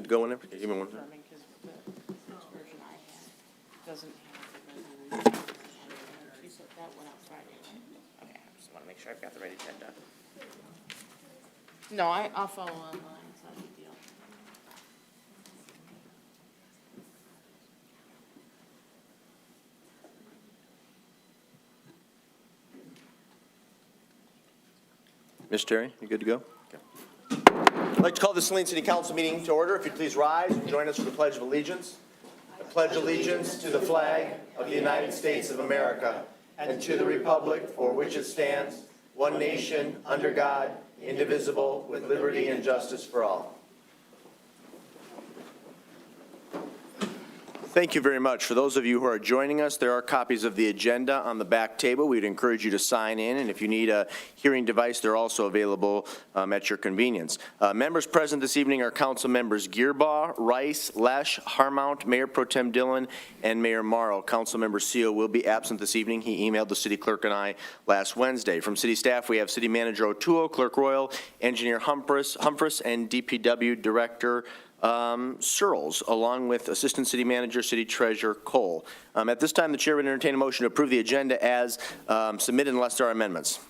good to go whenever? Give me one. Because the version I had doesn't have the resolution. She said that went out Friday, right? Okay, I just want to make sure I've got the right agenda. No, I'll follow online, it's not a big deal. Ms. Terry, you good to go? Okay. I'd like to call the Saline City Council meeting to order. If you'd please rise and join us for the Pledge of Allegiance. I pledge allegiance to the flag of the United States of America and to the republic for which it stands, one nation, under God, indivisible, with liberty and justice for all. Thank you very much. For those of you who are joining us, there are copies of the agenda on the back table. We'd encourage you to sign in, and if you need a hearing device, they're also available at your convenience. Members present this evening are Council Members Gearbaugh, Rice, Lesh, Harmount, Mayor Pro Tem Dillon, and Mayor Morrow. Council Member Seal will be absent this evening. He emailed the City Clerk and I last Wednesday. From City staff, we have City Manager O'Toole, Clerk Royal, Engineer Humphreys, and DPW Director Searles, along with Assistant City Manager, City Treasurer Cole. At this time, the Chair would entertain a motion to approve the agenda as submitted unless there are amendments.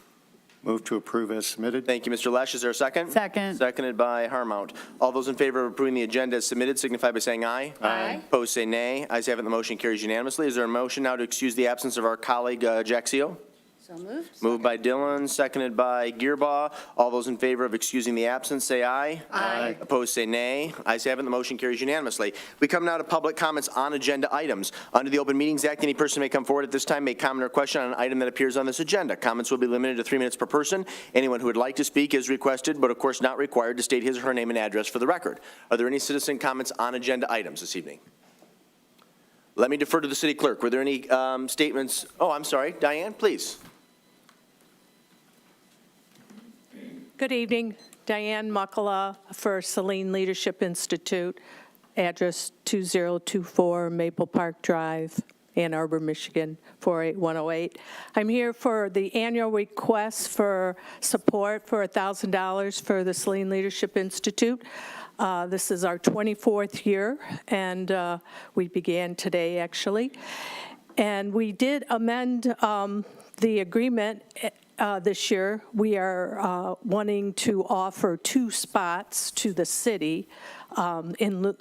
Move to approve as submitted. Thank you, Mr. Lesh. Is there a second? Second. Seconded by Harmount. All those in favor of approving the agenda as submitted signify by saying aye. Aye. Opposed, say nay. Ayes have it, the motion carries unanimously. Is there a motion now to excuse the absence of our colleague, Jack Seal? So moved. Moved by Dillon, seconded by Gearbaugh. All those in favor of excusing the absence, say aye. Aye. Opposed, say nay. Ayes have it, the motion carries unanimously. We come now to public comments on agenda items. Under the Open Meetings Act, any person may come forward at this time, make comment or question on an item that appears on this agenda. Comments will be limited to 3 minutes per person. Anyone who would like to speak is requested, but of course not required, to state his or her name and address for the record. Are there any citizen comments on agenda items this evening? Let me defer to the City Clerk. Were there any statements? Oh, I'm sorry. Diane, please. Good evening, Diane Muckala for Saline Leadership Institute, address 2024 Maple Park Drive, Ann Arbor, Michigan, 48108. I'm here for the annual request for support for $1,000 for the Saline Leadership Institute. This is our 24th year, and we began today, actually. And we did amend the agreement this year. We are wanting to offer 2 spots to the city in lieu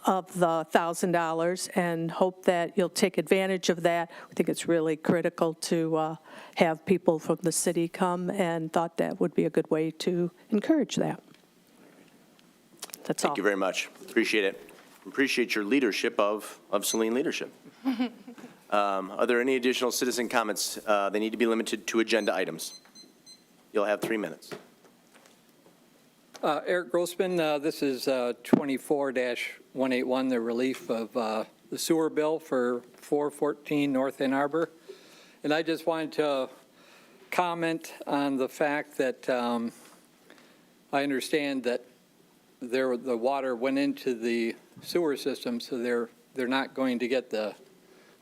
of the $1,000 and hope that you'll take advantage of that. We think it's really critical to have people from the city come, and thought that would be a good way to encourage that. That's all. Thank you very much. Appreciate it. Appreciate your leadership of Saline leadership. Are there any additional citizen comments? They need to be limited to agenda items. You'll have 3 minutes. Eric Grossman, this is 24-181, the relief of the sewer bill for 414 North Ann Arbor. And I just wanted to comment on the fact that I understand that the water went into the sewer system, so they're not going to get the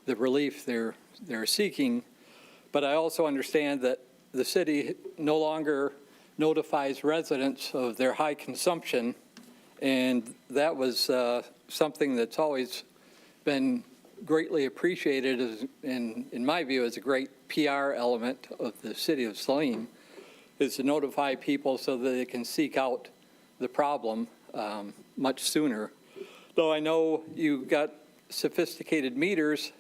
relief they're seeking. But I also understand that the city no longer notifies residents of their high consumption, and that was something that's always been greatly appreciated as, in my view, as a great PR element of the city of Saline, is to notify people so that they can seek out the problem much sooner. Though I know you got sophisticated meters,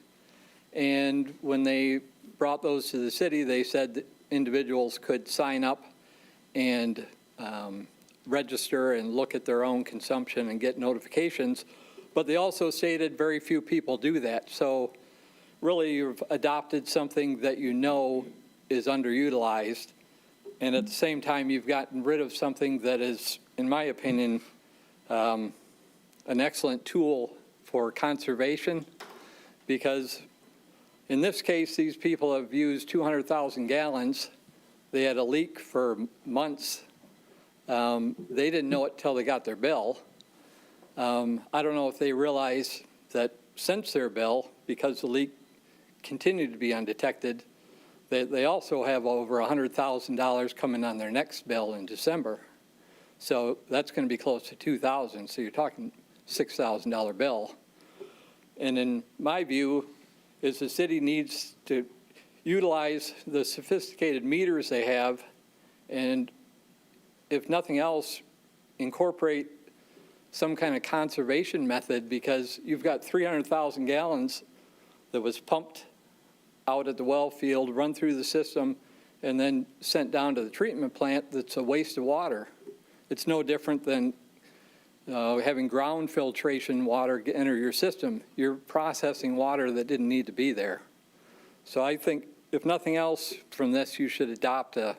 and when they brought those to the city, they said that individuals could sign up and register and look at their own consumption and get notifications. But they also stated very few people do that. So really, you've adopted something that you know is underutilized. And at the same time, you've gotten rid of something that is, in my opinion, an excellent tool for conservation, because in this case, these people have used 200,000 gallons. They had a leak for months. They didn't know it till they got their bill. I don't know if they realize that since their bill, because the leak continued to be undetected, they also have over $100,000 coming on their next bill in December. So that's going to be close to $2,000. So you're talking $6,000 bill. And in my view, is the city needs to utilize the sophisticated meters they have, and if nothing else, incorporate some kind of conservation method, because you've got 300,000 gallons that was pumped out at the well field, run through the system, and then sent down to the treatment plant. That's a waste of water. It's no different than having ground filtration water enter your system. You're processing water that didn't need to be there. So I think, if nothing else from this, you should adopt a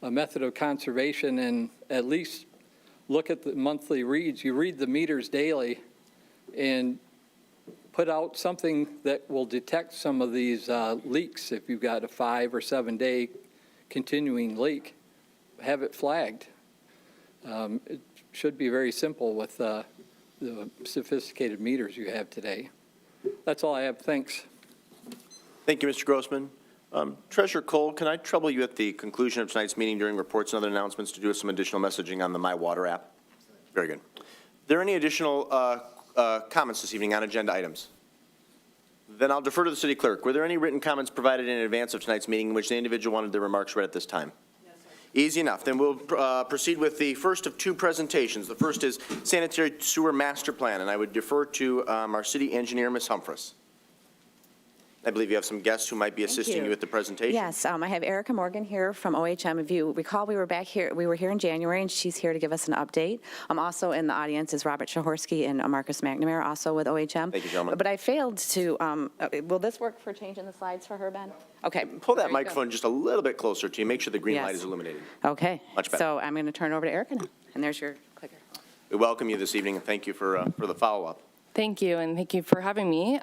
method of conservation and at least look at the monthly reads. You read the meters daily and put out something that will detect some of these leaks. If you've got a 5 or 7 day continuing leak, have it flagged. It should be very simple with the sophisticated meters you have today. That's all I have. Thanks. Thank you, Mr. Grossman. Treasurer Cole, can I trouble you at the conclusion of tonight's meeting during reports and other announcements to do some additional messaging on the My Water app? Very good. Are there any additional comments this evening on agenda items? Then I'll defer to the city clerk. Were there any written comments provided in advance of tonight's meeting in which the individual wanted their remarks read at this time? Yes, sir. Easy enough. Then we'll proceed with the first of two presentations. The first is Sanitary Sewer Master Plan, and I would defer to our city engineer, Ms. Humphreys. I believe you have some guests who might be assisting you with the presentation. Yes, I have Erica Morgan here from OHM. If you recall, we were here in January, and she's here to give us an update. Also in the audience is Robert Shahorsky and Marcus McNamara, also with OHM. Thank you, gentlemen. But I failed to, will this work for changing the slides for her, Ben? Okay. Pull that There you go. microphone just a little bit closer to you. Make sure the green Yes. light is illuminated. Okay. Much better. So I'm going to turn it over to Erica now, and there's your clicker. We welcome you this evening, and thank you for the follow-up. Thank you, and thank you for having me.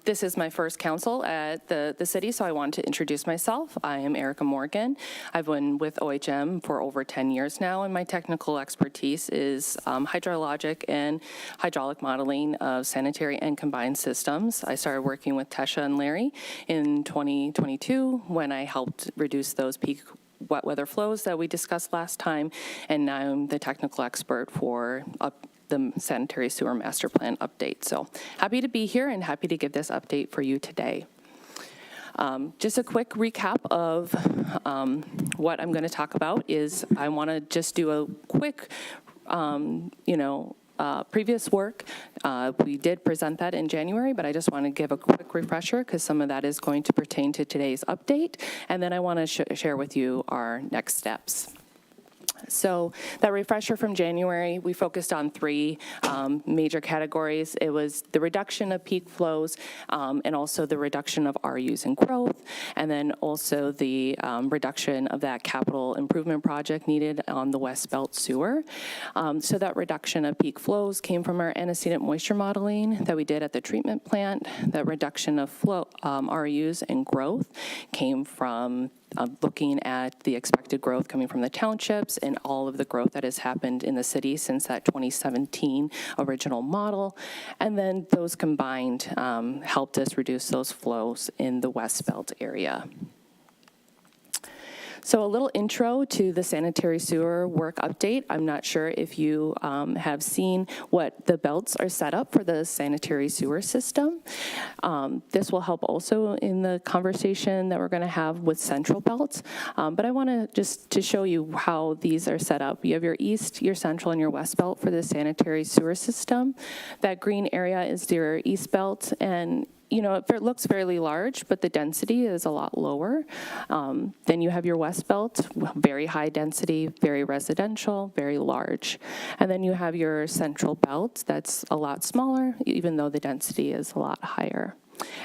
This is my first council at the city, so I want to introduce myself. I am Erica Morgan. I've been with OHM for over 10 years now, and my technical expertise is hydrologic and hydraulic modeling of sanitary and combined systems. I started working with Tesha and Larry in 2022 when I helped reduce those peak wet weather flows that we discussed last time, and now I'm the technical expert for the Sanitary Sewer Master Plan update. So happy to be here and happy to give this update for you today. Just a quick recap of what I'm going to talk about is I want to just do a quick, previous work. We did present that in January, but I just want to give a quick refresher because some of that is going to pertain to today's update. And then I want to share with you our next steps. So that refresher from January, we focused on three major categories. It was the reduction of peak flows and also the reduction of RUs and growth, and then also the reduction of that capital improvement project needed on the West Belt sewer. So that reduction of peak flows came from our antecedent moisture modeling that we did at the treatment plant. That reduction of flow, RUs and growth came from looking at the expected growth coming from the townships and all of the growth that has happened in the city since that 2017 original model. And then those combined helped us reduce those flows in the West Belt area. So a little intro to the sanitary sewer work update. I'm not sure if you have seen what the belts are set up for the sanitary sewer system. This will help also in the conversation that we're going to have with central belts. But I want to just to show you how these are set up. You have your east, your central, and your west belt for the sanitary sewer system. That green area is your east belt, and it looks fairly large, but the density is a lot lower. Then you have your West Belt, very high density, very residential, very large. And then you have your Central Belt, that's a lot smaller, even though the density is a lot higher.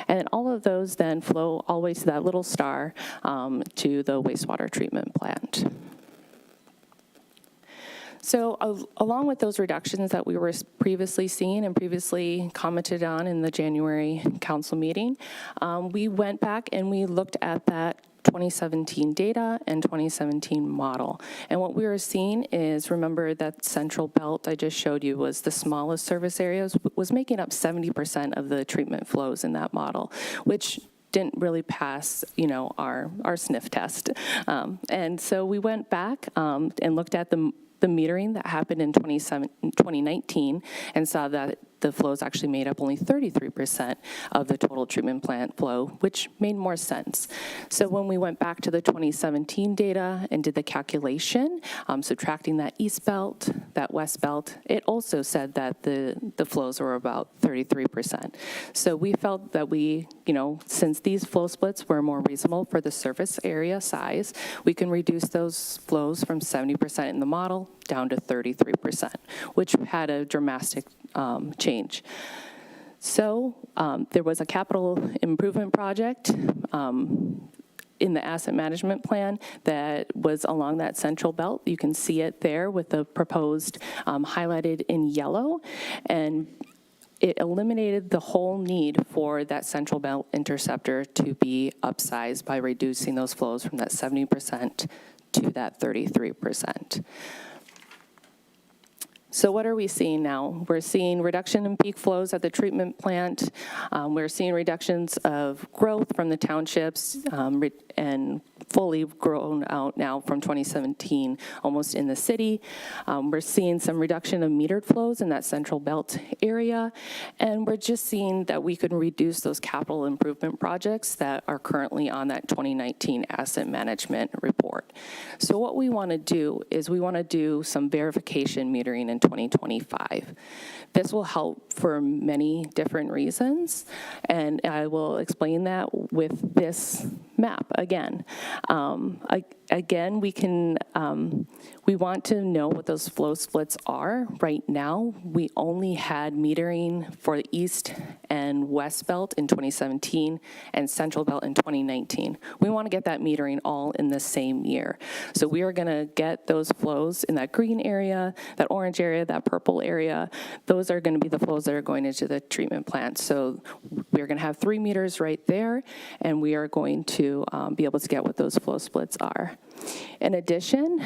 And then all of those then flow always to that little star to the wastewater treatment plant. So along with those reductions that we were previously seeing and previously commented on in the January council meeting, we went back and we looked at that 2017 data and 2017 model. And what we were seeing is, remember that central belt I just showed you was the smallest service areas, was making up 70% of the treatment flows in that model, which didn't really pass, our sniff test. And so we went back and looked at the the metering that happened in 2019 and saw that the flows actually made up only 33% of the total treatment plant flow, which made more sense. So when we went back to the 2017 data and did the calculation, subtracting that east belt, that west belt, it also said that the flows were about 33%. So we felt that since these flow splits were more reasonable for the surface area size, we can reduce those flows from 70% in the model down to 33%, which had a dramatic change. So there was a capital improvement project in the asset management plan that was along that central belt. You can see it there with the proposed highlighted in yellow, and it eliminated the whole need for that central belt interceptor to be upsized by reducing those flows from that 70% to that 33%. So what are we seeing now? We're seeing reduction in peak flows at the treatment plant. We're seeing reductions of growth from the townships and fully grown out now from 2017, almost in the city. We're seeing some reduction of metered flows in that central belt area. And we're just seeing that we can reduce those capital improvement projects that are currently on that 2019 asset management report. So what we want to do is we want to do some verification metering in 2025. This will help for many different reasons, and I will explain that with this map again. Again, we want to know what those flow splits are. Right now, we only had metering for the east and west belt in 2017 and central belt in 2019. We want to get that metering all in the same year. So we are going to get those flows in that green area, that orange area, that purple area. Those are going to be the flows that are going into the treatment plant. So we're going to have 3 meters right there, and we are going to be able to get what those flow splits are. In addition,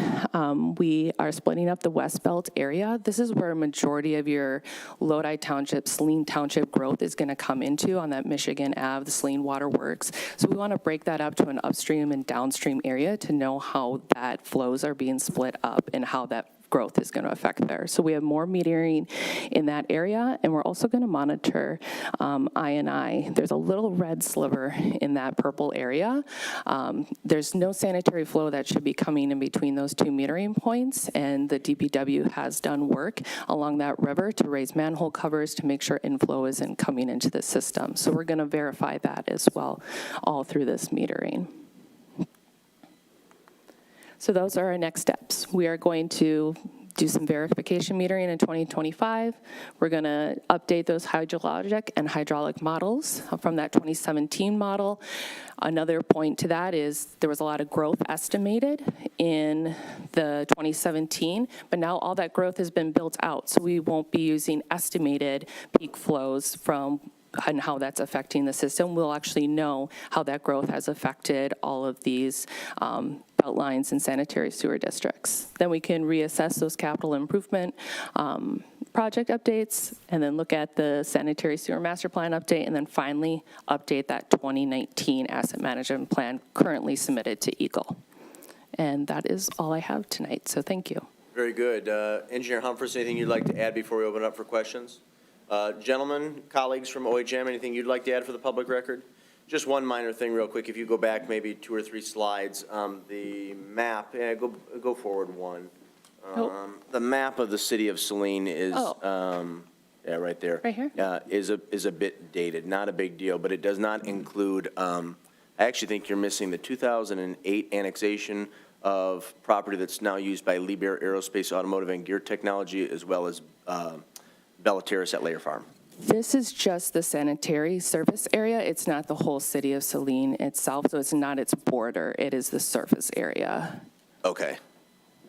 we are splitting up the West Belt area. This is where a majority of your Lodi Township, Saline Township growth is going to come into on that Michigan Ave, the Saline Water Works. So we want to break that up to an upstream and downstream area to know how that flows are being split up and how that growth is going to affect there. So we have more metering in that area, and we're also going to monitor I&I. There's a little red sliver in that purple area. There's no sanitary flow that should be coming in between those 2 metering points, and the DPW has done work along that river to raise manhole covers to make sure inflow isn't coming into the system. So we're going to verify that as well all through this metering. So those are our next steps. We are going to do some verification metering in 2025. We're going to update those hydrologic and hydraulic models from that 2017 model. Another point to that is there was a lot of growth estimated in the 2017, but now all that growth has been built out, so we won't be using estimated peak flows and how that's affecting the system. We'll actually know how that growth has affected all of these belt lines and sanitary sewer districts. Then we can reassess those capital improvement project updates, and then look at the sanitary sewer master plan update, and then finally update that 2019 asset management plan currently submitted to Eagle. And that is all I have tonight, so thank you. Very good. Engineer Humphreys, anything you'd like to add before we open up for questions? Gentlemen, colleagues from OHM, anything you'd like to add for the public record? Just one minor thing real quick. If you go back maybe 2 or 3 slides, the map, go forward one. The map of the city of Saline is, yeah, right there. Right here? Is a bit dated. Not a big deal, but it does not include, I actually think you're missing the 2008 annexation of property that's now used by Liebherr Aerospace Automotive and Gear Technology, as well as Bellaterris at Layer Farm. This is just the sanitary surface area. It's not the whole city of Saline itself, so it's not its border. It is the surface area. Okay.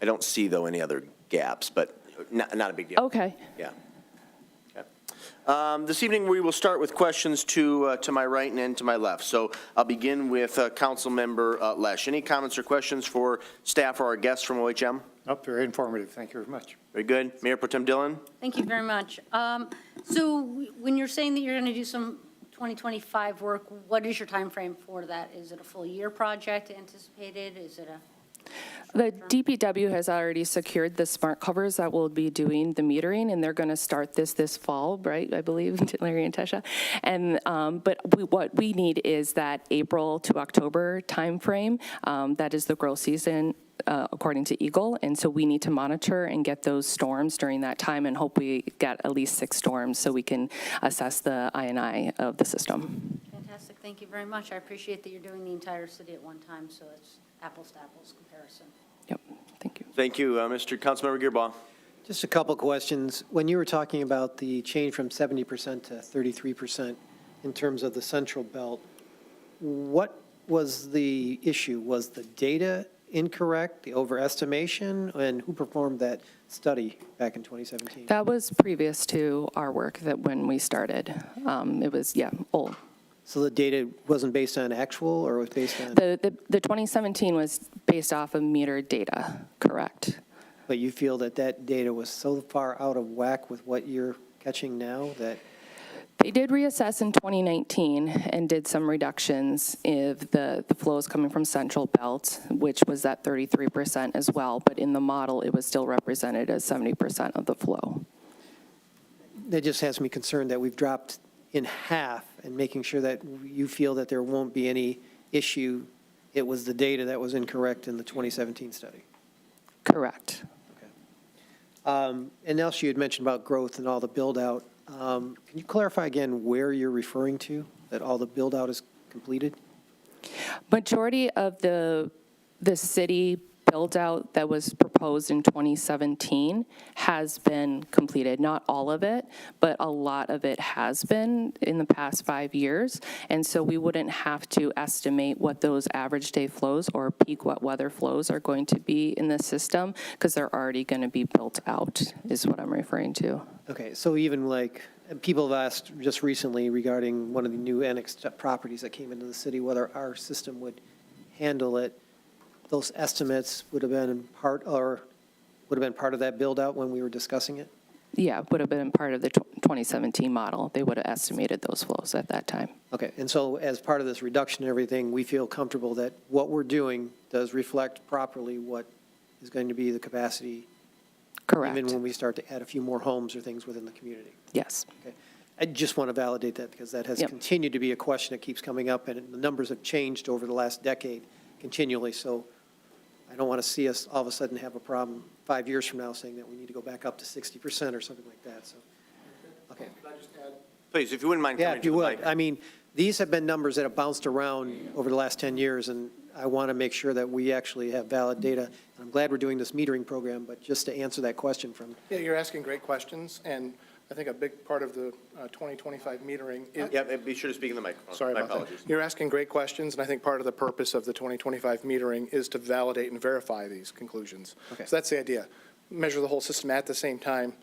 I don't see, though, any other gaps, but not a big deal. Okay. Yeah. Okay. This evening, we will start with questions to my right and then to my left. So I'll begin with Councilmember Lesh. Any comments or questions for staff or our guests from OHM? Oh, very informative. Thank you very much. Very good. Mayor Pro Tem Dillon? Thank you very much. So when you're saying that you're going to do some 2025 work, what is your time frame for that? Is it a full year project anticipated? Is it a? The DPW has already secured the smart covers that will be doing the metering, and they're going to start this fall, right, I believe, Larry and Tesha. And, what we need is that April to October timeframe. That is the growth season, according to Eagle, and so we need to monitor and get those storms during that time and hope we get at least 6 storms so we can assess the INI of the system. Fantastic, thank you very much. I appreciate that you're doing the entire city at one time, so it's apples to apples comparison. Yep, thank you. Thank you, Mr. Councilmember Gearbaugh. Just a couple questions. When you were talking about the change from 70% to 33% in terms of the central belt, what was the issue? Was the data incorrect, the overestimation, and who performed that study back in 2017? That was previous to our work that when we started. It was, old. So the data wasn't based on actual, or was based on? The 2017 was based off of metered data, correct? But you feel that that data was so far out of whack with what you're catching now that? They did reassess in 2019 and did some reductions of the flows coming from Central Belt, which was at 33% as well, but in the model, it was still represented as 70% of the flow. That just has me concerned that we've dropped in half, and making sure that you feel that there won't be any issue. It was the data that was incorrect in the 2017 study. Correct. And also you had mentioned about growth and all the build-out. Can you clarify again where you're referring to, that all the build-out is completed? Majority of the city build-out that was proposed in 2017 has been completed. Not all of it, but a lot of it has been in the past 5 years. And so we wouldn't have to estimate what those average day flows or peak wet weather flows are going to be in the system, because they're already going to be built out, is what I'm referring to. Okay, so even like, people have asked just recently regarding one of the new annexed properties that came into the city, whether our system would handle it. Those estimates would have been part of that build-out when we were discussing it? Yeah, would have been part of the 2017 model. They would have estimated those flows at that time. Okay, and so as part of this reduction and everything, we feel comfortable that what we're doing does reflect properly what is going to be the capacity? Correct. Even when we start to add a few more homes or things within the community? Yes. Okay. I just want to validate that, because that has Yep. continued to be a question that keeps coming up, and the numbers have changed over the last decade continually. So I don't want to see us all of a sudden have a problem 5 years from now saying that we need to go back up to 60% or something like that, so. Okay. Please, if you wouldn't mind Yeah, coming if to you the would. mic. I mean, these have been numbers that have bounced around over the last 10 years, and I want to make sure that we actually have valid data. I'm glad we're doing this metering program, but just to answer that question from. Yeah, you're asking great questions, and I think a big part of the 2025 metering is. Yeah, be sure to speak in the microphone. Sorry My about that. apologies. You're asking great questions, and I think part of the purpose of the 2025 metering is to validate and verify these conclusions. Okay. So that's the idea. Measure the whole system at the same time,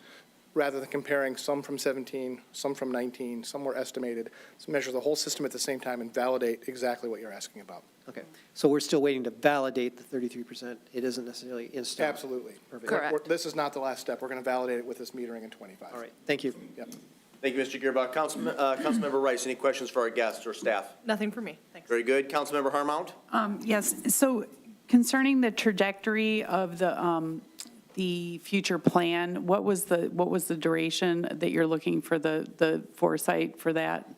rather than comparing some from 17, some from 19, some were estimated. So measure the whole system at the same time and validate exactly what you're asking about. Okay, so we're still waiting to validate the 33%. It isn't necessarily installed. Absolutely. Perfect. Correct. This is not the last step. We're going to validate it with this metering in 25. All right, thank you. Yep. Thank you, Mr. Gearbaugh. Councilmember Rice, any questions for our guests or staff? Nothing for me, thanks. Very good. Councilmember Harmount? Yes, so concerning the trajectory of the future plan, what was the duration that you're looking for the foresight for that?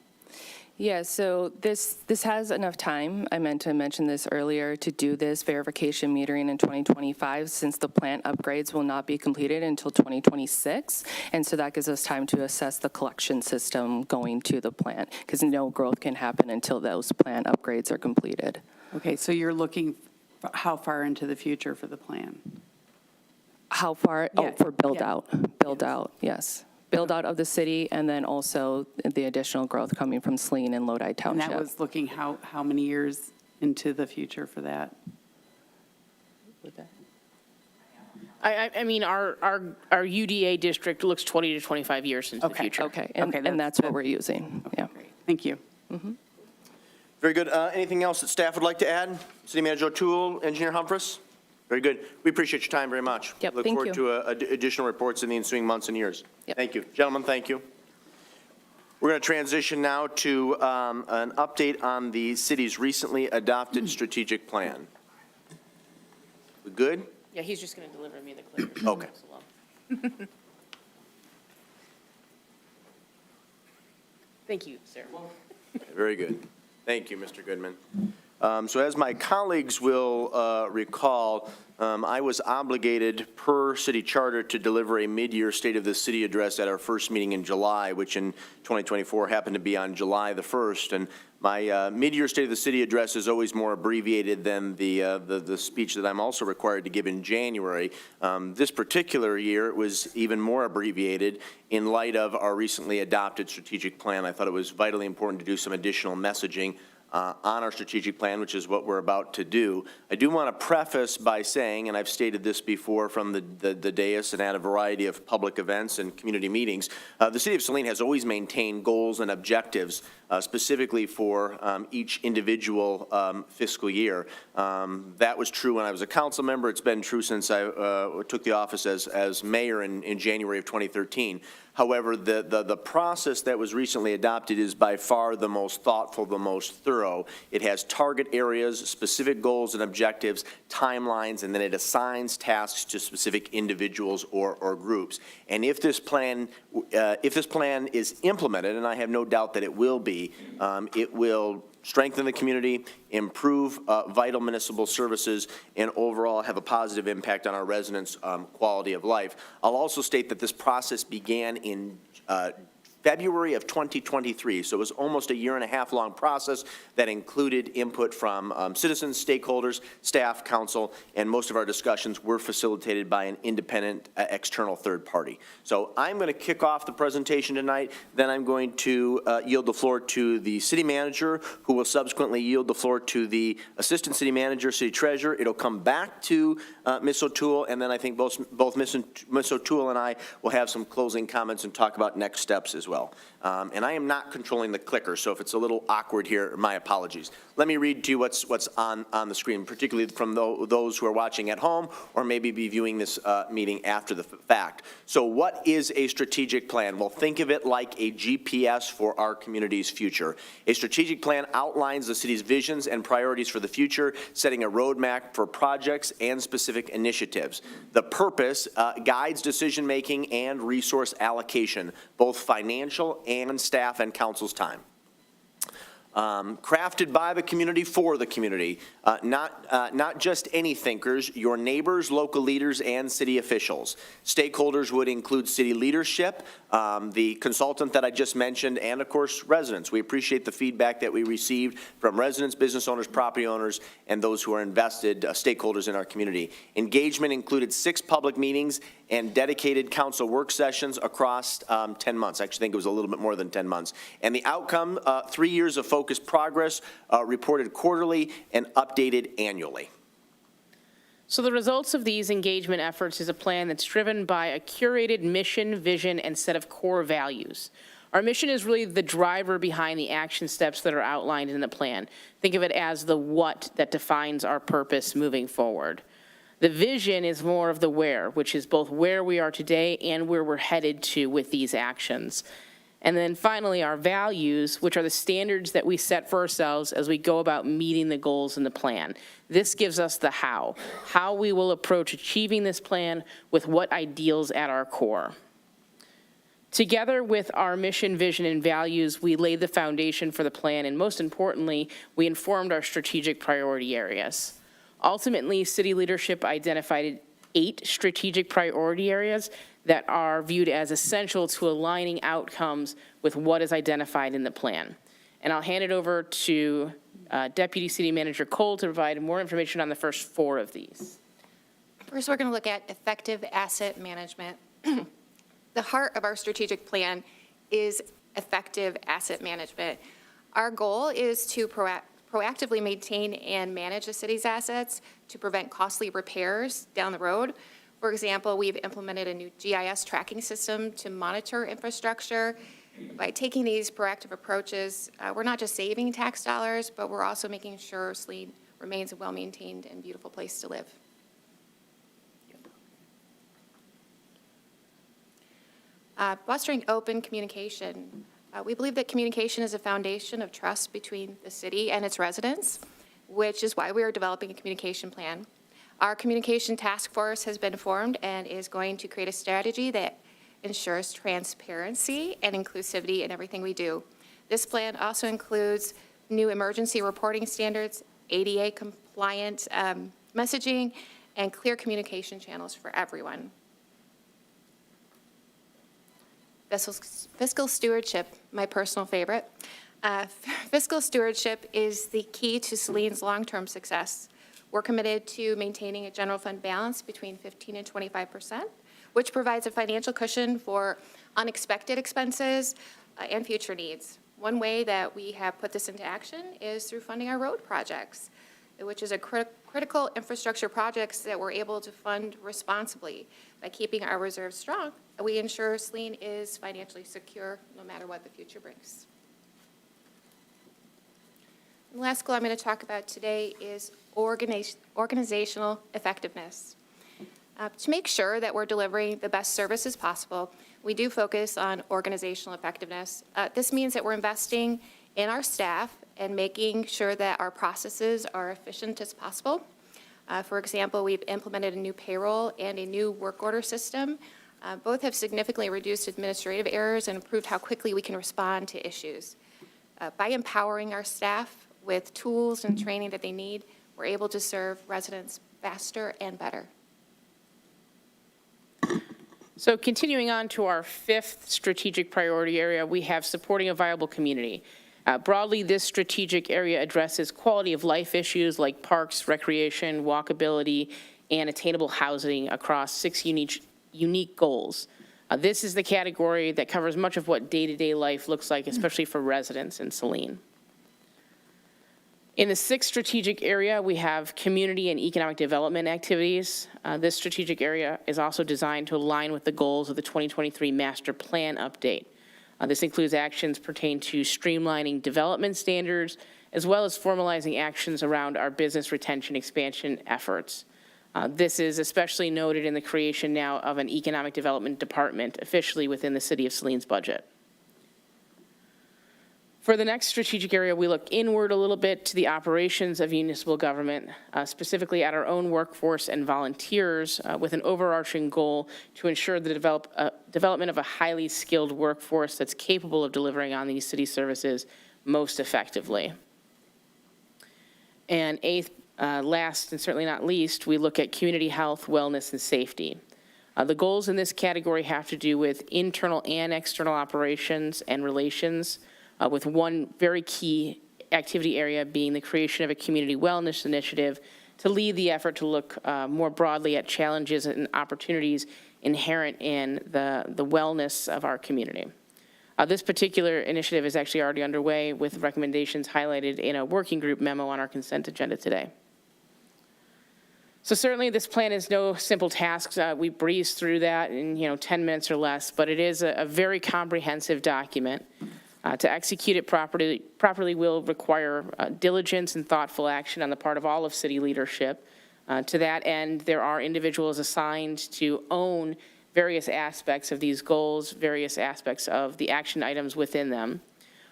Yeah, so this has enough time, I meant to mention this earlier, to do this verification metering in 2025, since the plant upgrades will not be completed until 2026. And so that gives us time to assess the collection system going to the plant, because no growth can happen until those plant upgrades are completed. Okay, so you're looking how far into the future for the plan? How far? Yeah, Oh, for build yeah. out. Build out, yes. Build out of the city, and then also the additional growth coming from Saline and Lodi And Township. that was looking how many years into the future for that? I mean, our UDA district looks 20 to 25 years into the Okay. future. Okay, Okay, and that's what we're using, yeah. Great, thank you. Very good. Anything else that staff would like to add? City Manager O'Toole, Engineer Humphreys? Very good. We appreciate your time very much. Yep, Look thank forward to additional reports in the ensuing months and years. Yep. Thank you. Gentlemen, thank you. We're going to transition now to an update on the city's recently adopted strategic plan. Good? Yeah, he's just going to deliver me the clippers. Okay. Thank you, sir. Very good. Thank you, Mr. Goodman. So as my colleagues will recall, I was obligated per city charter to deliver a mid-year State of the City address at our first meeting in July, which in 2024 happened to be on July the 1st. And my mid-year State of the City address is always more abbreviated than the speech that I'm also required to give in January. This particular year, it was even more abbreviated in light of our recently adopted strategic plan. I thought it was vitally important to do some additional messaging on our strategic plan, which is what we're about to do. I do want to preface by saying, and I've stated this before from the dais and at a variety of public events and community meetings, the City of Saline has always maintained goals and objectives specifically for each individual fiscal year. That was true when I was a council member. It's been true since I took the office as mayor in January of 2013. However, the process that was recently adopted is by far the most thoughtful, the most thorough. It has target areas, specific goals and objectives, timelines, and then it assigns tasks to specific individuals or groups. And if this plan is implemented, and I have no doubt that it will be, it will strengthen the community, improve vital municipal services, and overall have a positive impact on our residents' quality of life. I'll also state that this process began in February of 2023, so it was almost a year-and-a-half-long process that included input from citizens, stakeholders, staff, council, and most of our discussions were facilitated by an independent external third party. So I'm going to kick off the presentation tonight, then I'm going to yield the floor to the city manager, who will subsequently yield the floor to the assistant city manager, city treasurer. It'll come back to Ms. O'Toole, and then I think both Ms. O'Toole and I will have some closing comments and talk about next steps as well. And I am not controlling the clicker, so if it's a little awkward here, my apologies. Let me read to you what's on the screen, particularly from those who are watching at home or maybe be viewing this meeting after the fact. So what is a strategic plan? Well, think of it like a GPS for our community's future. A strategic plan outlines the city's visions and priorities for the future, setting a roadmap for projects and specific initiatives. The purpose guides decision-making and resource allocation, both financial and staff and council's time. Crafted by the community for the community, not just any thinkers, your neighbors, local leaders, and city officials. Stakeholders would include city leadership, the consultant that I just mentioned, and of course residents. We appreciate the feedback that we received from residents, business owners, property owners, and those who are invested stakeholders in our community. Engagement included 6 public meetings and dedicated council work sessions across 10 months. I actually think it was a little bit more than 10 months. And the outcome, 3 years of focused progress, reported quarterly and updated annually. So the results of these engagement efforts is a plan that's driven by a curated mission, vision, and set of core values. Our mission is really the driver behind the action steps that are outlined in the plan. Think of it as the what that defines our purpose moving forward. The vision is more of the where, which is both where we are today and where we're headed to with these actions. And then finally, our values, which are the standards that we set for ourselves as we go about meeting the goals in the plan. This gives us the how we will approach achieving this plan with what ideals at our core. Together with our mission, vision, and values, we laid the foundation for the plan, and most importantly, we informed our strategic priority areas. Ultimately, city leadership identified 8 strategic priority areas that are viewed as essential to aligning outcomes with what is identified in the plan. And I'll hand it over to Deputy City Manager Cole to provide more information on the first 4 of these. First, we're going to look at effective asset management. The heart of our strategic plan is effective asset management. Our goal is to proactively maintain and manage the city's assets to prevent costly repairs down the road. For example, we've implemented a new GIS tracking system to monitor infrastructure. By taking these proactive approaches, we're not just saving tax dollars, but we're also making sure Saline remains a well-maintained and beautiful place to live. Fostering open communication. We believe that communication is a foundation of trust between the city and its residents, which is why we are developing a communication plan. Our communication task force has been formed and is going to create a strategy that ensures transparency and inclusivity in everything we do. This plan also includes new emergency reporting standards, ADA compliant messaging, and clear communication channels for everyone. Fiscal stewardship, my personal favorite. Fiscal stewardship is the key to Saline's long-term success. We're committed to maintaining a general fund balance between 15 and 25%, which provides a financial cushion for unexpected expenses and future needs. One way that we have put this into action is through funding our road projects, which is a critical infrastructure projects that we're able to fund responsibly. By keeping our reserves strong, we ensure Saline is financially secure no matter what the future brings. The last goal I'm going to talk about today is organizational effectiveness. To make sure that we're delivering the best services possible, we do focus on organizational effectiveness. This means that we're investing in our staff and making sure that our processes are efficient as possible. For example, we've implemented a new payroll and a new work order system. Both have significantly reduced administrative errors and improved how quickly we can respond to issues. By empowering our staff with tools and training that they need, we're able to serve residents faster and better. So continuing on to our fifth strategic priority area, we have supporting a viable community. Broadly, this strategic area addresses quality of life issues like parks, recreation, walkability, and attainable housing across 6 unique goals. This is the category that covers much of what day-to-day life looks like, especially for residents in Saline. In the 6th strategic area, we have community and economic development activities. This strategic area is also designed to align with the goals of the 2023 Master Plan update. This includes actions pertaining to streamlining development standards, as well as formalizing actions around our business retention expansion efforts. This is especially noted in the creation now of an economic development department officially within the City of Saline's budget. For the next strategic area, we look inward a little bit to the operations of municipal government, specifically at our own workforce and volunteers, with an overarching goal to ensure the development of a highly skilled workforce that's capable of delivering on these city services most effectively. And eighth, last and certainly not least, we look at community health, wellness, and safety. The goals in this category have to do with internal and external operations and relations, with one very key activity area being the creation of a community wellness initiative to lead the effort to look more broadly at challenges and opportunities inherent in the wellness of our community. This particular initiative is actually already underway with recommendations highlighted in a working group memo on our consent agenda today. So certainly this plan is no simple task. We breezed through that in 10 minutes or less, but it is a very comprehensive document. To execute it properly will require diligence and thoughtful action on the part of all of city leadership. To that end, there are individuals assigned to own various aspects of these goals, various aspects of the action items within them.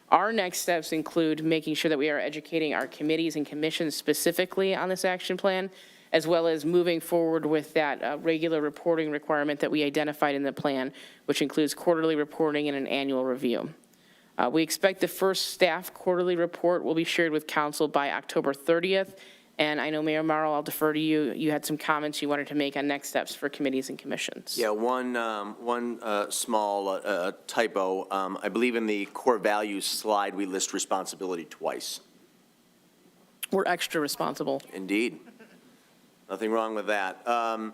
Our next steps include making sure that we are educating our committees and commissions specifically on this action plan, as well as moving forward with that regular reporting requirement that we identified in the plan, which includes quarterly reporting and an annual review. We expect the first staff quarterly report will be shared with council by October 30th. And I know, Mayor Morrow, I'll defer to you. You had some comments you wanted to make on next steps for committees and commissions. Yeah, one small typo. I believe in the core values slide, we list responsibility twice. We're extra responsible. Indeed. Nothing wrong with that.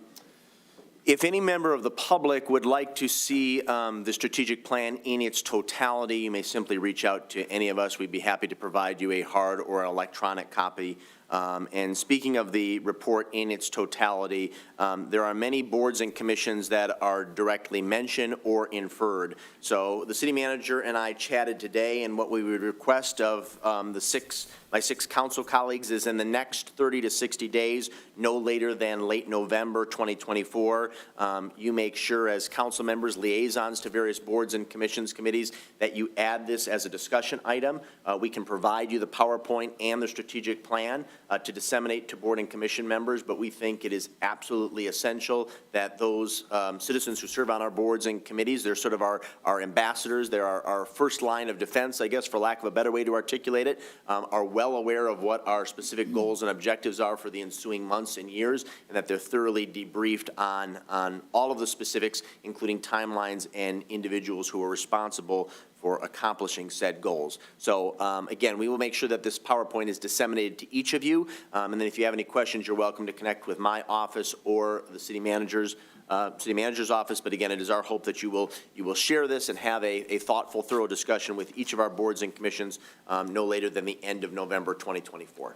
If any member of the public would like to see the strategic plan in its totality, you may simply reach out to any of us. We'd be happy to provide you a hard or electronic copy. And speaking of the report in its totality, there are many boards and commissions that are directly mentioned or inferred. So the city manager and I chatted today, and what we would request of my six council colleagues is in the next 30 to 60 days, no later than late November 2024, you make sure as council members, liaisons to various boards and commissions, committees, that you add this as a discussion item. We can provide you the PowerPoint and the strategic plan. to disseminate to board and commission members, but we think it is absolutely essential that those citizens who serve on our boards and committees, they're sort of our ambassadors, they're our first line of defense, I guess, for lack of a better way to articulate it, are well aware of what our specific goals and objectives are for the ensuing months and years, and that they're thoroughly debriefed on all of the specifics, including timelines and individuals who are responsible for accomplishing said goals. So again, we will make sure that this PowerPoint is disseminated to each of you, and then if you have any questions, you're welcome to connect with my office or the city manager's office. But again, it is our hope that you will share this and have a thoughtful, thorough discussion with each of our boards and commissions no later than the end of November 2024.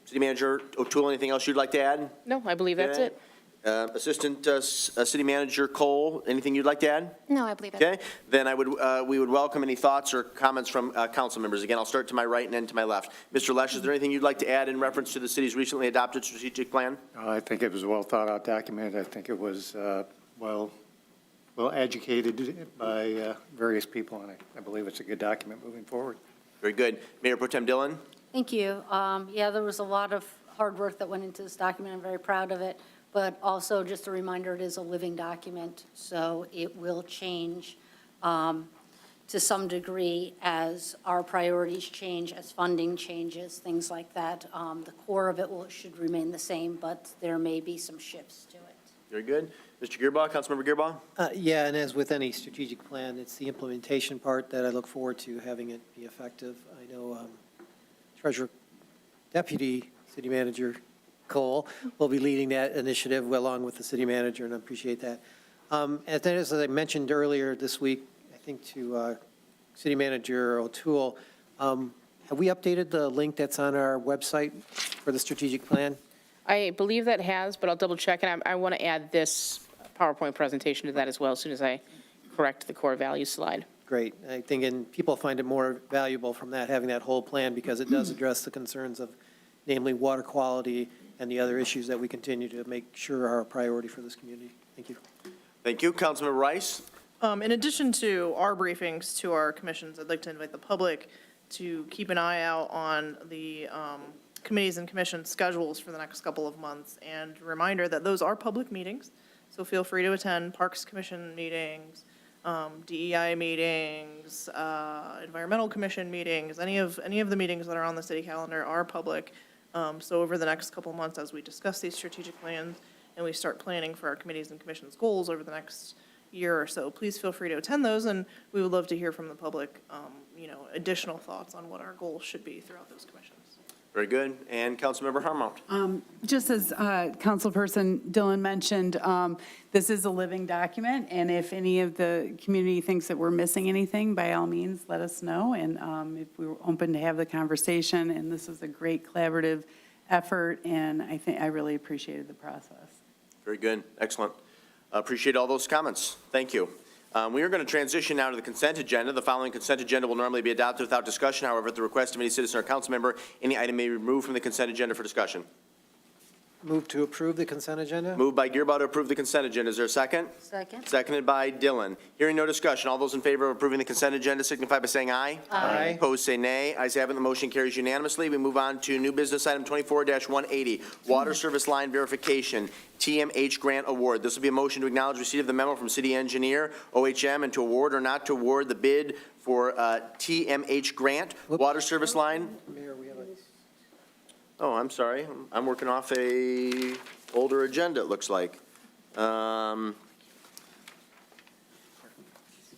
City Manager O'Toole, anything else you'd like to add? No, I believe that's it. Assistant City Manager Cole, anything you'd like to add? No, I believe it. Okay, then we would welcome any thoughts or comments from council members. Again, I'll start to my right and then to my left. Mr. Lesh, is there anything you'd like to add in reference to the city's recently adopted strategic plan? I think it was a well-thought-out document. I think it was well educated by various people, and I believe it's a good document moving forward. Very good. Mayor Pro Tem Dillon? Thank you. Yeah, there was a lot of hard work that went into this document. I'm very proud of it. But also, just a reminder, it is a living document, so it will change to some degree as our priorities change, as funding changes, things like that. The core of it should remain the same, but there may be some shifts to it. Very good. Mr. Gearbaugh, Councilmember Gearbaugh? Yeah, and as with any strategic plan, it's the implementation part that I look forward to having it be effective. I know Deputy City Manager Cole will be leading that initiative along with the city manager, and I appreciate that. As I mentioned earlier this week, I think to City Manager O'Toole, have we updated the link that's on our website for the strategic plan? I believe that has, but I'll double check, and I want to add this PowerPoint presentation to that as well as soon as I correct the core values slide. Great. I think, and people find it more valuable from that, having that whole plan, because it does address the concerns of namely water quality and the other issues that we continue to make sure are a priority for this community. Thank you. Thank you. Councilmember Rice? In addition to our briefings to our commissions, I'd like to invite the public to keep an eye out on the committees and commission schedules for the next couple of months. And a reminder that those are public meetings, so feel free to attend Parks Commission meetings, DEI meetings, Environmental Commission meetings, any of the meetings that are on the city calendar are public. So over the next couple of months, as we discuss these strategic plans and we start planning for our committees and commissions goals over the next year or so, please feel free to attend those, and we would love to hear from the public, additional thoughts on what our goals should be throughout those commissions. Very good. And Councilmember Harmount? Just as Councilperson Dillon mentioned, this is a living document, and if any of the community thinks that we're missing anything, by all means, let us know, and if we're open to have the conversation, and this is a great collaborative effort, and I really appreciated the process. Very good. Excellent. Appreciate all those comments. Thank you. We are going to transition now to the consent agenda. The following consent agenda will normally be adopted without discussion. However, at the request of any citizen or council member, any item may be removed from the consent agenda for discussion. Move to approve the consent agenda? Moved by Gearbaugh to approve the consent agenda. Is there a second? Second? Seconded by Dillon. Hearing no discussion, all those in favor of approving the consent agenda signify by saying aye. Aye. Opposed, say nay. Ayes have it, the motion carries unanimously. We move on to new business item 24-180, Water Service Line Verification, TMH Grant Award. This will be a motion to acknowledge receipt of the memo from City Engineer, OHM, and to award or not to award the bid for TMH Grant, Water Service Line. Mayor, we have a... Oh, I'm sorry. I'm working off a older agenda, it looks like. No,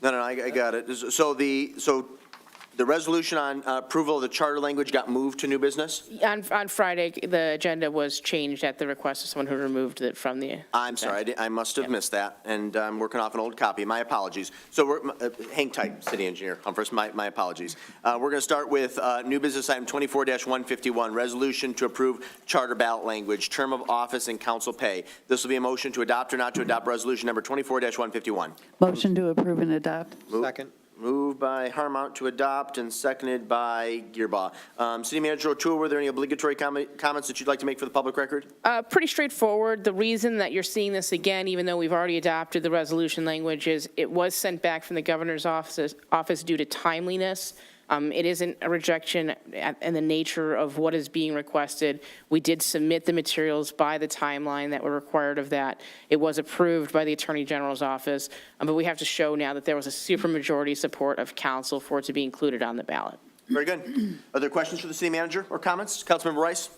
I got it. So the resolution on approval of the charter language got moved to new business? On Friday, the agenda was changed at the request of someone who removed it from the. I'm sorry, I must have missed that, and I'm working off an old copy. My apologies. So hang tight, City Engineer Humphreys, my apologies. We're going to start with new business item 24-151, resolution to approve charter ballot language, term of office, and council pay. This will be a motion to adopt or not to adopt resolution number 24-151. Motion to approve and adopt. Second. Moved by Harmount to adopt and seconded by Gearbaugh. City Manager O'Toole, were there any obligatory comments that you'd like to make for the public record? Pretty straightforward. The reason that you're seeing this again, even though we've already adopted the resolution language, is it was sent back from the governor's office due to timeliness. It isn't a rejection in the nature of what is being requested. We did submit the materials by the timeline that were required of that. It was approved by the Attorney General's office, but we have to show now that there was a supermajority support of council for it to be included on the ballot. Very good. Are there questions for the city manager or comments? Councilmember Rice?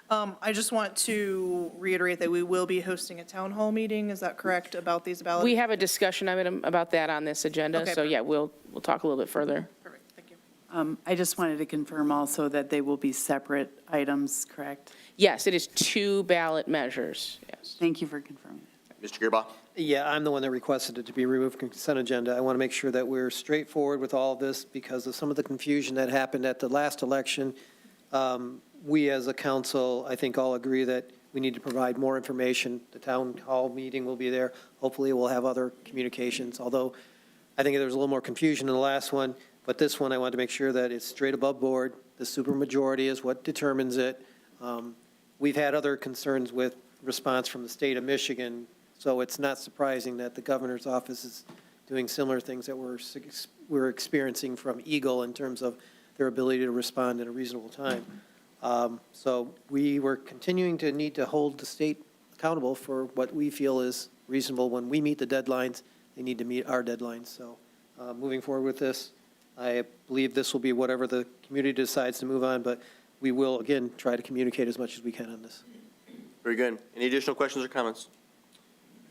I just want to reiterate that we will be hosting a town hall meeting, is that correct, about these ballots? We have a discussion item about that on this agenda, Okay, so yeah, we'll talk a little bit further. Perfect, thank you. I just wanted to confirm also that they will be separate items, correct? Yes, it is 2 ballot measures, yes. Thank you for confirming. Mr. Gearbaugh? Yeah, I'm the one that requested it to be removed from consent agenda. I want to make sure that we're straightforward with all of this because of some of the confusion that happened at the last election. We, as a council, I think all agree that we need to provide more information. The town hall meeting will be there. Hopefully, we'll have other communications, although I think there was a little more confusion in the last one. But this one, I want to make sure that it's straight above board. The supermajority is what determines it. We've had other concerns with response from the state of Michigan, so it's not surprising that the governor's office is doing similar things that we're experiencing from Eagle in terms of their ability to respond in a reasonable time. So we were continuing to need to hold the state accountable for what we feel is reasonable. When we meet the deadlines, they need to meet our deadlines. So moving forward with this, I believe this will be whatever the community decides to move on, but we will, again, try to communicate as much as we can on this. Very good. Any additional questions or comments?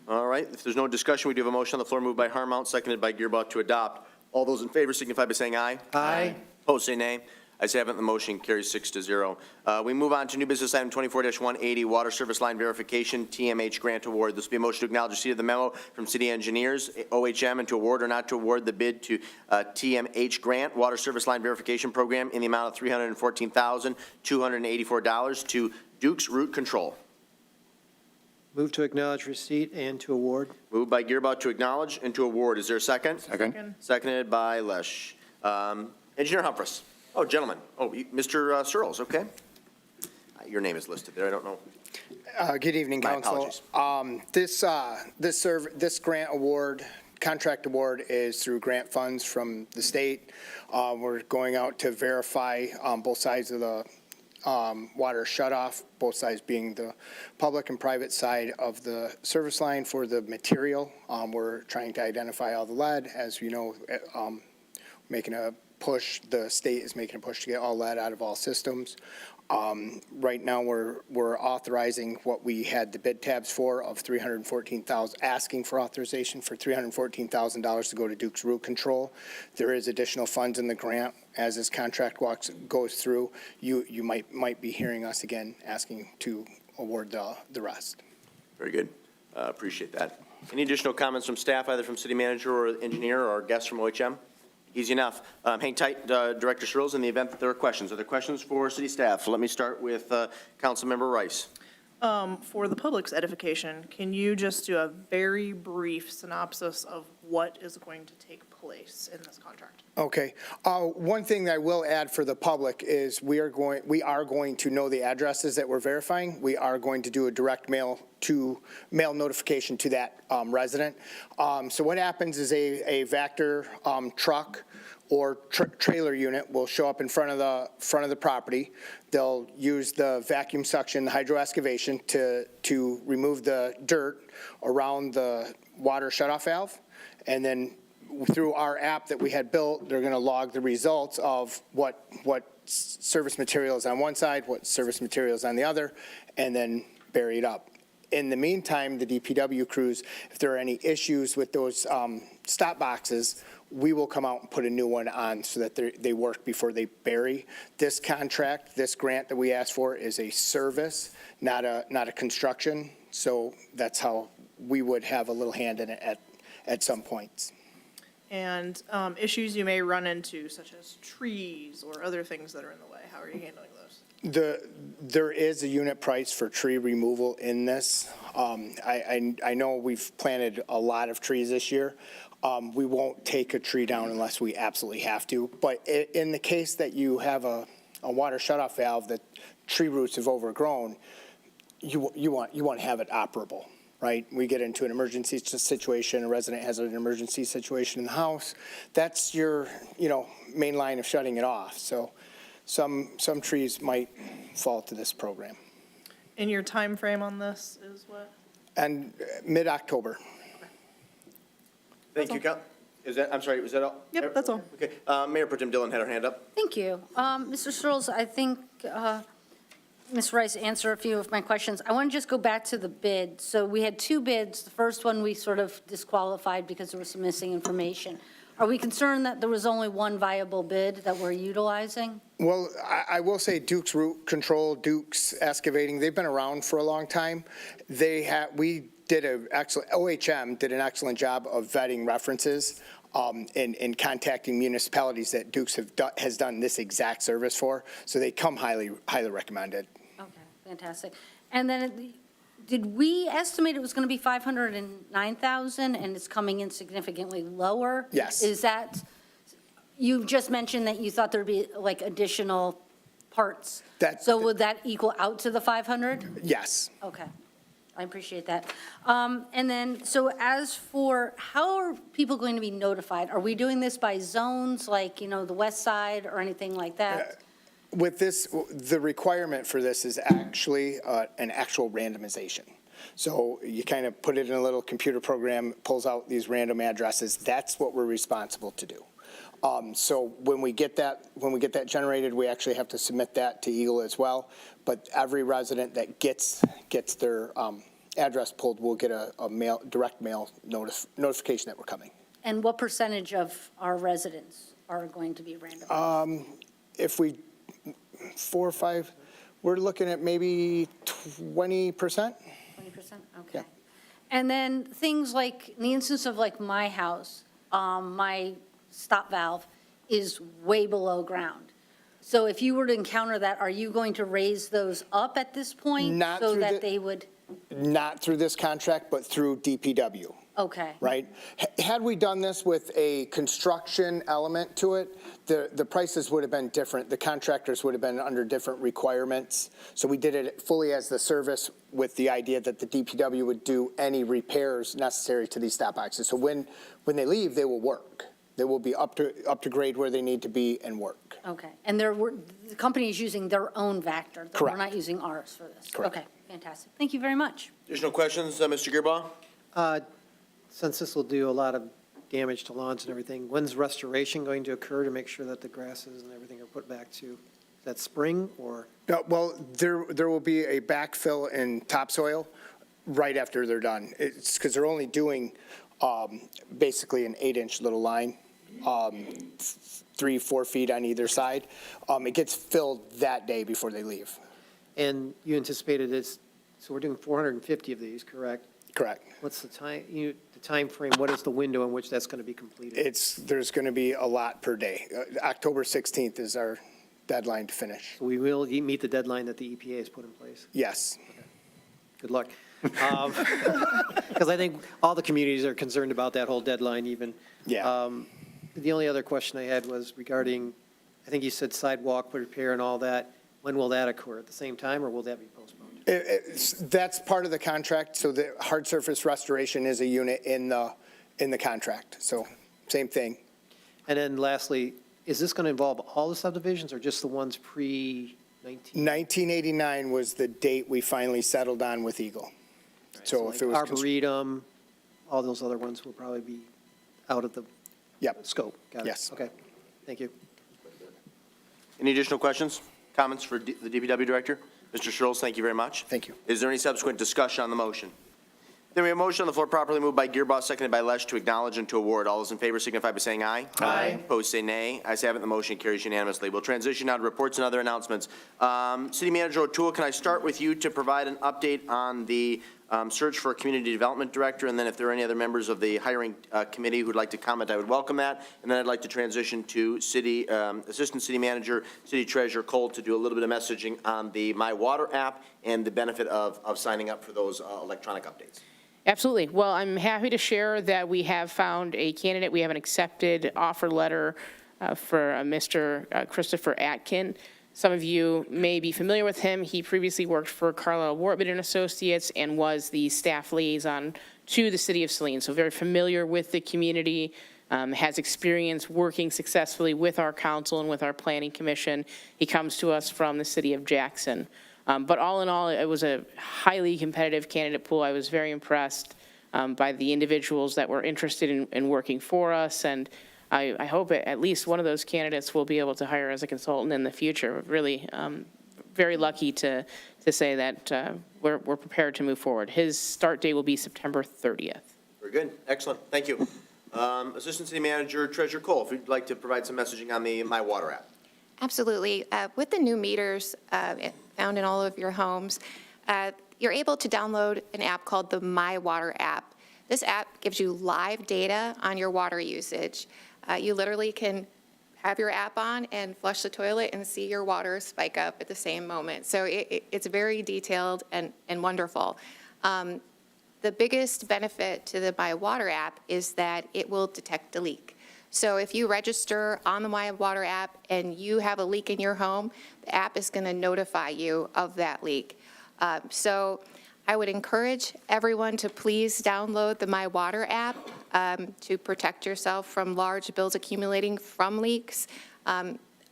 All right, if there's no discussion, we do have a motion on the floor moved by Harmount, seconded by Gearbaugh to adopt. All those in favor signify by saying aye. Aye. Opposed, say nay. Ayes have it, the motion carries 6-0. We move on to new business item 24-180, Water Service Line Verification, TMH Grant Award. This will be a motion to acknowledge receipt of the memo from City Engineers, OHM, and to award or not to award the bid to TMH Grant Water Service Line Verification Program in the amount of $314,284 to Duke's Root Control. Move to acknowledge receipt and to award. Moved by Gearbaugh to acknowledge and to award. Is there a second? Second. Seconded by Lesh. Engineer Humphreys. Oh, gentlemen. Oh, Mr. Searles, okay. Your name is listed there. I don't know. Good evening, My Council. apologies. This grant award, contract award, is through grant funds from the state. We're going out to verify both sides of the water shutoff, both sides being the public and private side of the service line for the material. We're trying to identify all the lead. As you know, making a push, the state is making a push to get all lead out of all systems. Right now, we're authorizing what we had the bid tabs for of $314,000, asking for authorization for $314,000 to go to Duke's Root Control. There is additional funds in the grant. As this contract goes through, you might be hearing us again asking to award the rest. Very good. Appreciate that. Any additional comments from staff, either from city manager or engineer or guests from OHM? Easy enough. Hang tight, Director Searles, in the event that there are questions. Are there questions for city staff? Let me start with Councilmember Rice. For the public's edification, can you just do a very brief synopsis of what is going to take place in this contract? Okay. One thing that I will add for the public is we are going to know the addresses that we're verifying. We are going to do a direct mail notification to that resident. So what happens is a Vector truck or trailer unit will show up in front of the property. They'll use the vacuum suction, the hydro excavation to remove the dirt around the water shutoff valve, and then through our app that we had built, they're going to log the results of what service material is on one side, what service material is on the other, and then bury it up. In the meantime, the DPW crews, if there are any issues with those stop boxes, we will come out and put a new one on so that they work before they bury. This contract, this grant that we asked for is a service, not a construction. So that's how we would have a little hand in it at some points. And issues you may run into, such as trees or other things that are in the way, how are you handling those? There is a unit price for tree removal in this. I know we've planted a lot of trees this year. We won't take a tree down unless we absolutely have to. But in the case that you have a water shutoff valve that tree roots have overgrown, you want to have it operable. right? We get into an emergency situation, a resident has an emergency situation in the house, that's your, main line of shutting it off. So some trees might fall to this program. And your time frame on this is what? And mid-October. Thank you, Cal. I'm sorry, was that all? Yep, that's all. Okay, Mayor Pro Tem Dillon had her hand up. Thank you. Mr. Searles, I think Ms. Rice answered a few of my questions. I want to just go back to the bid. So we had 2 bids. The first one we sort of disqualified because there was some missing information. Are we concerned that there was only one viable bid that we're utilizing? Well, I will say Duke's Root Control, Duke's Excavating, they've been around for a long time. OHM did an excellent job of vetting references and contacting municipalities that Duke's has done this exact service for. So they come highly recommended. Okay, fantastic. And then did we estimate it was going to be 509,000 and it's coming in significantly lower? Yes. Is that, you just mentioned that you thought there'd be like additional parts. So would that equal out to the 500? Yes. Okay, I appreciate that. And then, so as for, how are people going to be notified? Are we doing this by zones, like, the west side or anything like that? With this, the requirement for this is actually an actual randomization. So you kind of put it in a little computer program, pulls out these random addresses. That's what we're responsible to do. So when we get that generated, we actually have to submit that to Eagle as well. But every resident that gets their address pulled will get a direct mail notification that we're coming. And what percentage of our residents are going to be randomized? If we 4 or 5, we're looking at maybe 20%. 20%? Okay. Yeah. And then things like, in the instance of like my house, my stop valve is way below ground. So if you were to encounter that, are you going to raise those up at this point? Not so through that the- they would, Not through this contract, but through DPW. okay. Right? Had we done this with a construction element to it, the prices would have been different. The contractors would have been under different requirements. So we did it fully as the service with the idea that the DPW would do any repairs necessary to these stop boxes. So when they leave, they will work. They will be up to grade where they need to be and work. Okay. And the company is using their own Vector? Correct. We're not using ours for this? Correct. Okay, fantastic. Thank you very much. Additional questions, Mr. Gearbaugh? Since this will do a lot of damage to lawns and everything, when's restoration going to occur to make sure that the grasses and everything are put back to, is that spring or? Well, there will be a backfill in topsoil right after they're done. It's because they're only doing basically an 8-inch little line, 3-4 feet on either side. It gets filled that day before they leave. And you anticipated this, so we're doing 450 of these, correct? Correct. What's the time frame? What is the window in which that's going to be completed? There's going to be a lot per day. October 16th is our deadline to finish. So we will meet the deadline that the EPA has put in place? Yes. Good luck. Because I think all the communities are concerned about that whole deadline even. Yeah. The only other question I had was regarding, I think you said sidewalk repair and all that. When will that occur? At the same time, or will that be postponed? That's part of the contract, so the hard surface restoration is a unit in the contract, so same thing. And then lastly, is this going to involve all the subdivisions or just the ones pre-19? 1989 was the date we finally settled on with Eagle. So if it was. Arboretum, all those other ones will probably be out of the Yep. scope. Got it. Yes. Okay, thank you. Any additional questions, comments for the DPW Director? Mr. Schultz, thank you very much. Thank you. Is there any subsequent discussion on the motion? Then we have a motion on the floor properly moved by Gearbaugh, seconded by Lesh to acknowledge and to award. All those in favor signify by saying aye. Aye. Opposed, say nay. Ayes have it, the motion carries unanimously. We'll transition now to reports and other announcements. City Manager O'Toole, can I start with you to provide an update on the search for a community development director, and then if there are any other members of the hiring committee who'd like to comment, I would welcome that. And then I'd like to transition to Assistant City Manager, City Treasurer Cole to do a little bit of messaging on the My Water app and the benefit of signing up for those electronic updates. Absolutely. Well, I'm happy to share that we have found a candidate. We have an accepted offer letter for Mr. Christopher Atkin. Some of you may be familiar with him. He previously worked for Carlisle Wortman and Associates and was the staff liaison to the city of Saline. So very familiar with the community, has experience working successfully with our council and with our planning commission. He comes to us from the city of Jackson. But all in all, it was a highly competitive candidate pool. I was very impressed by the individuals that were interested in working for us, and I hope at least one of those candidates will be able to hire as a consultant in the future. Really, very lucky to say that we're prepared to move forward. His start date will be September 30th. Very good. Excellent. Thank you. Assistant City Manager, Treasurer Cole, if you'd like to provide some messaging on the My Water app. Absolutely. With the new meters found in all of your homes, you're able to download an app called the My Water app. This app gives you live data on your water usage. You literally can have your app on and flush the toilet and see your water spike up at the same moment. So it's very detailed and wonderful. The biggest benefit to the My Water app is that it will detect a leak. So if you register on the My Water app and you have a leak in your home, the app is going to notify you of that leak. So I would encourage everyone to please download the My Water app to protect yourself from large bills accumulating from leaks.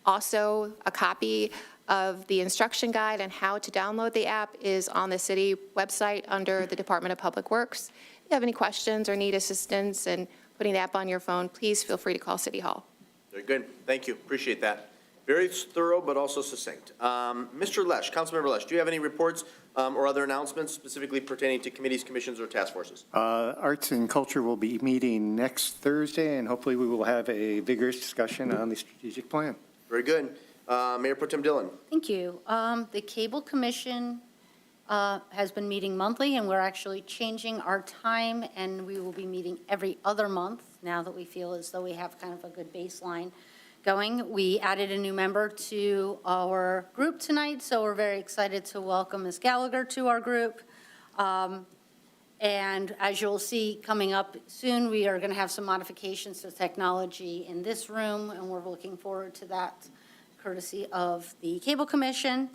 Also, a copy of the instruction guide on how to download the app is on the city website under the Department of Public Works. If you have any questions or need assistance in putting the app on your phone, please feel free to call City Hall. Very good. Thank you. Appreciate that. Very thorough, but also succinct. Mr. Lesh, Councilmember Lesh, do you have any reports or other announcements specifically pertaining to committees, commissions, or task forces? Arts and Culture will be meeting next Thursday, and hopefully we will have a vigorous discussion on the strategic plan. Very good. Mayor Pro Tem Dillon. Thank you. The Cable Commission has been meeting monthly, and we're actually changing our time, and we will be meeting every other month now that we feel as though we have kind of a good baseline going. We added a new member to our group tonight, so we're very excited to welcome Ms. Gallagher to our group. And as you'll see coming up soon, we are going to have some modifications to technology in this room, and we're looking forward to that courtesy of the Cable Commission.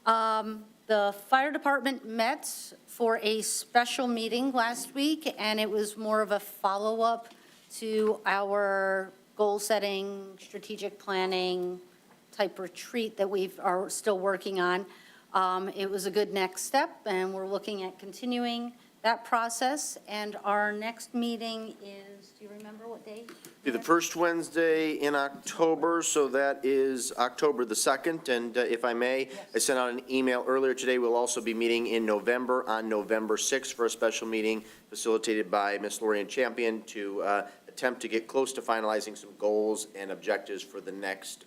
The fire department met for a special meeting last week, and it was more of a follow-up to our goal-setting, strategic planning type retreat that we are still working on. It was a good next step, and we're looking at continuing that process. And our next meeting is, do you remember what day? Be the first Wednesday in October, so that is October the 2nd. And if I may, I sent out an email earlier today. We'll also be meeting in November, on November 6th, for a special meeting facilitated by Ms. Lorian Champion to attempt to get close to finalizing some goals and objectives for the next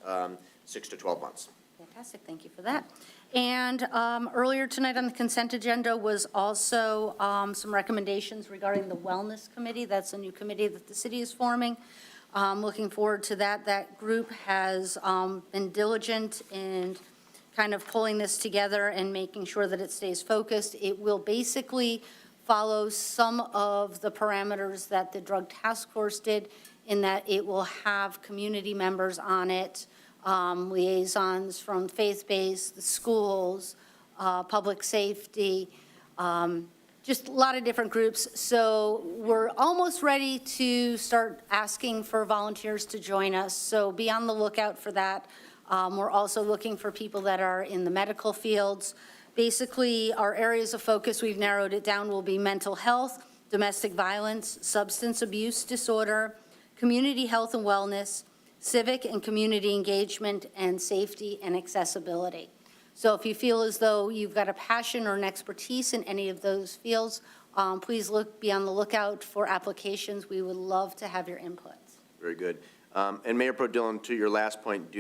6 to 12 months. Fantastic, thank you for that. And earlier tonight on the consent agenda was also some recommendations regarding the Wellness Committee. That's a new committee that the city is forming. Looking forward to that. That group has been diligent in kind of pulling this together and making sure that it stays focused. It will basically follow some of the parameters that the Drug Task Force did, in that it will have community members on it, liaisons from faith-based, the schools, public safety, just a lot of different groups. So we're almost ready to start asking for volunteers to join us, so be on the lookout for that. We're also looking for people that are in the medical fields. Basically, our areas of focus, we've narrowed it down, will be mental health, domestic violence, substance abuse disorder, community health and wellness, civic and community engagement, and safety and accessibility. So if you feel as though you've got a passion or an expertise in any of those fields, please be on the lookout for applications. We would love to have your inputs. Very good. And Mayor Pro Dillon, to your last point,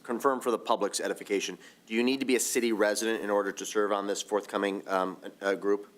confirm for the public's edification, do you need to be a city resident in order to serve on this forthcoming group?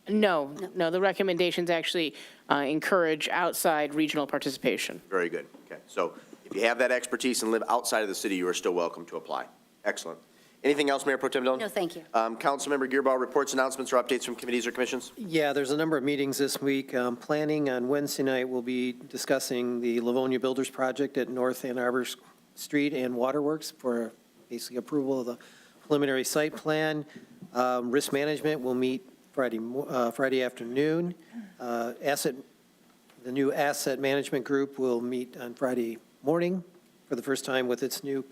No, the recommendations actually encourage outside regional participation. Very good. Okay. So if you have that expertise and live outside of the city, you are still welcome to apply. Excellent. Anything else, Mayor Pro Tem Dillon? No, thank you. Councilmember Gearbaugh, reports, announcements, or updates from committees or commissions? Yeah, there's a number of meetings this week. Planning on Wednesday night, we'll be discussing the Livonia Builders Project at North Ann Arbor Street and Waterworks for basically approval of the preliminary site plan. Risk management will meet Friday afternoon. The new asset management group will meet on Friday morning for the first time with its new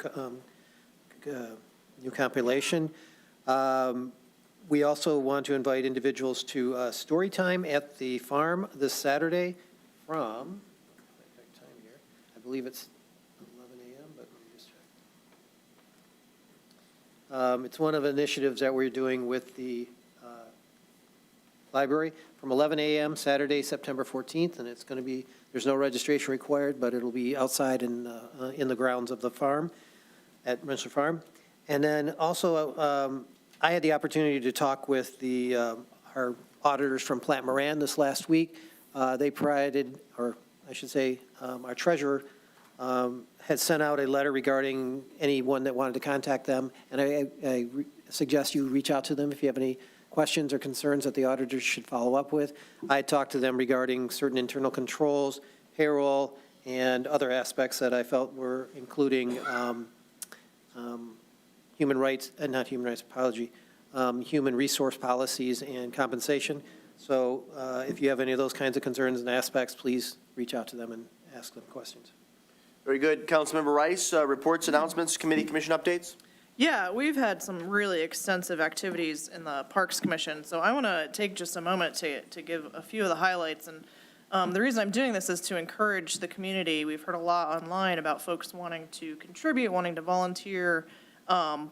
compilation. We also want to invite individuals to story time at the farm this Saturday from, I believe it's 11 a.m., but let me just check. It's one of the initiatives that we're doing with the library from 11 a.m. Saturday, September 14th, and it's going to be, there's no registration required, but it'll be outside in the grounds of the farm, at Rensselaer Farm. And then also, I had the opportunity to talk with our auditors from Platte Moran this last week. They provided, or I should say, our treasurer had sent out a letter regarding anyone that wanted to contact them, and I suggest you reach out to them if you have any questions or concerns that the auditors should follow up with. I talked to them regarding certain internal controls, payroll, and other aspects that I felt were including human rights, not human rights, apology, human resource policies and compensation. So if you have any of those kinds of concerns and aspects, please reach out to them and ask them questions. Very good. Councilmember Rice, reports, announcements, committee, commission updates? Yeah, we've had some really extensive activities in the Parks Commission, so I want to take just a moment to give a few of the highlights. And the reason I'm doing this is to encourage the community. We've heard a lot online about folks wanting to contribute, wanting to volunteer.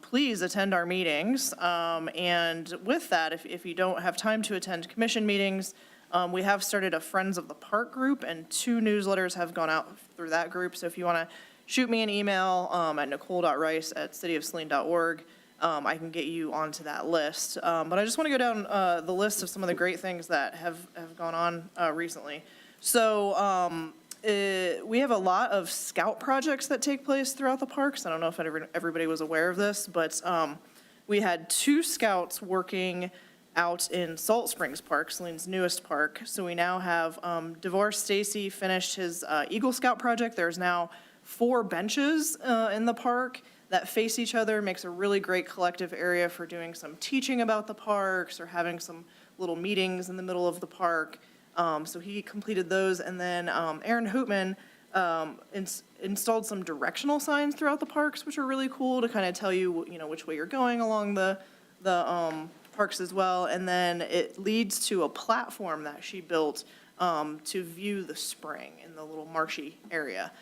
Please attend our meetings. And with that, if you don't have time to attend commission meetings, we have started a Friends of the Park group, and 2 newsletters have gone out through that group. So if you want to shoot me an email at nicole.rice@cityofsaline.org, I can get you onto that list. But I just want to go down the list of some of the great things that have gone on recently. So we have a lot of scout projects that take place throughout the parks. I don't know if everybody was aware of this, but we had 2 scouts working out in Salt Springs Park, Saline's newest park. So we now have DeVore Stacy finished his Eagle Scout project. There's now 4 benches in the park that face each other, makes a really great collective area for doing some teaching about the parks or having some little meetings in the middle of the park. So he completed those. And then Aaron Hootman installed some directional signs throughout the parks, which are really cool to kind of tell you, which way you're going along the parks as well. And then it leads to a platform that she built to view the spring in the little marshy area.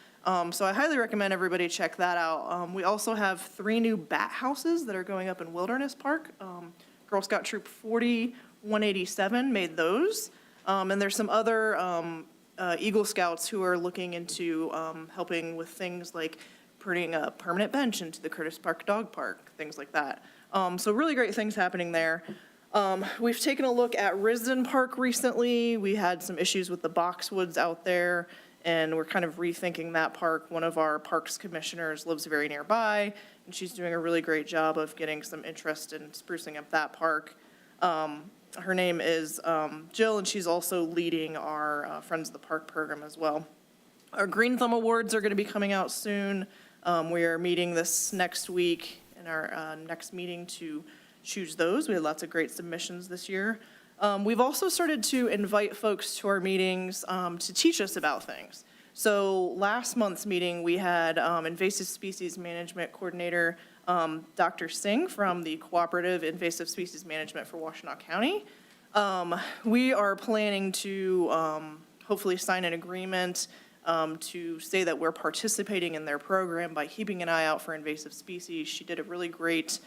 So I highly recommend everybody check that out. We also have 3 new bat houses that are going up in Wilderness Park. Girl Scout Troop 40-187 made those. And there's some other Eagle Scouts who are looking into helping with things like putting a permanent bench into the Curtis Park Dog Park, things like that. So really great things happening there. We've taken a look at Risden Park recently. We had some issues with the boxwoods out there, and we're kind of rethinking that park. One of our parks commissioners lives very nearby, and she's doing a really great job of getting some interest in sprucing up that park. Her name is Jill, and she's also leading our Friends of the Park program as well. Our Green Thumb Awards are going to be coming out soon. We are meeting this next week in our next meeting to choose those. We had lots of great submissions this year. We've also started to invite folks to our meetings to teach us about things. So last month's meeting, we had Invasive Species Management Coordinator Dr. Singh from the Cooperative Invasive Species Management for Washtenaw County. We are planning to hopefully sign an agreement to say that we're participating in their program by keeping an eye out for invasive species. She did a really great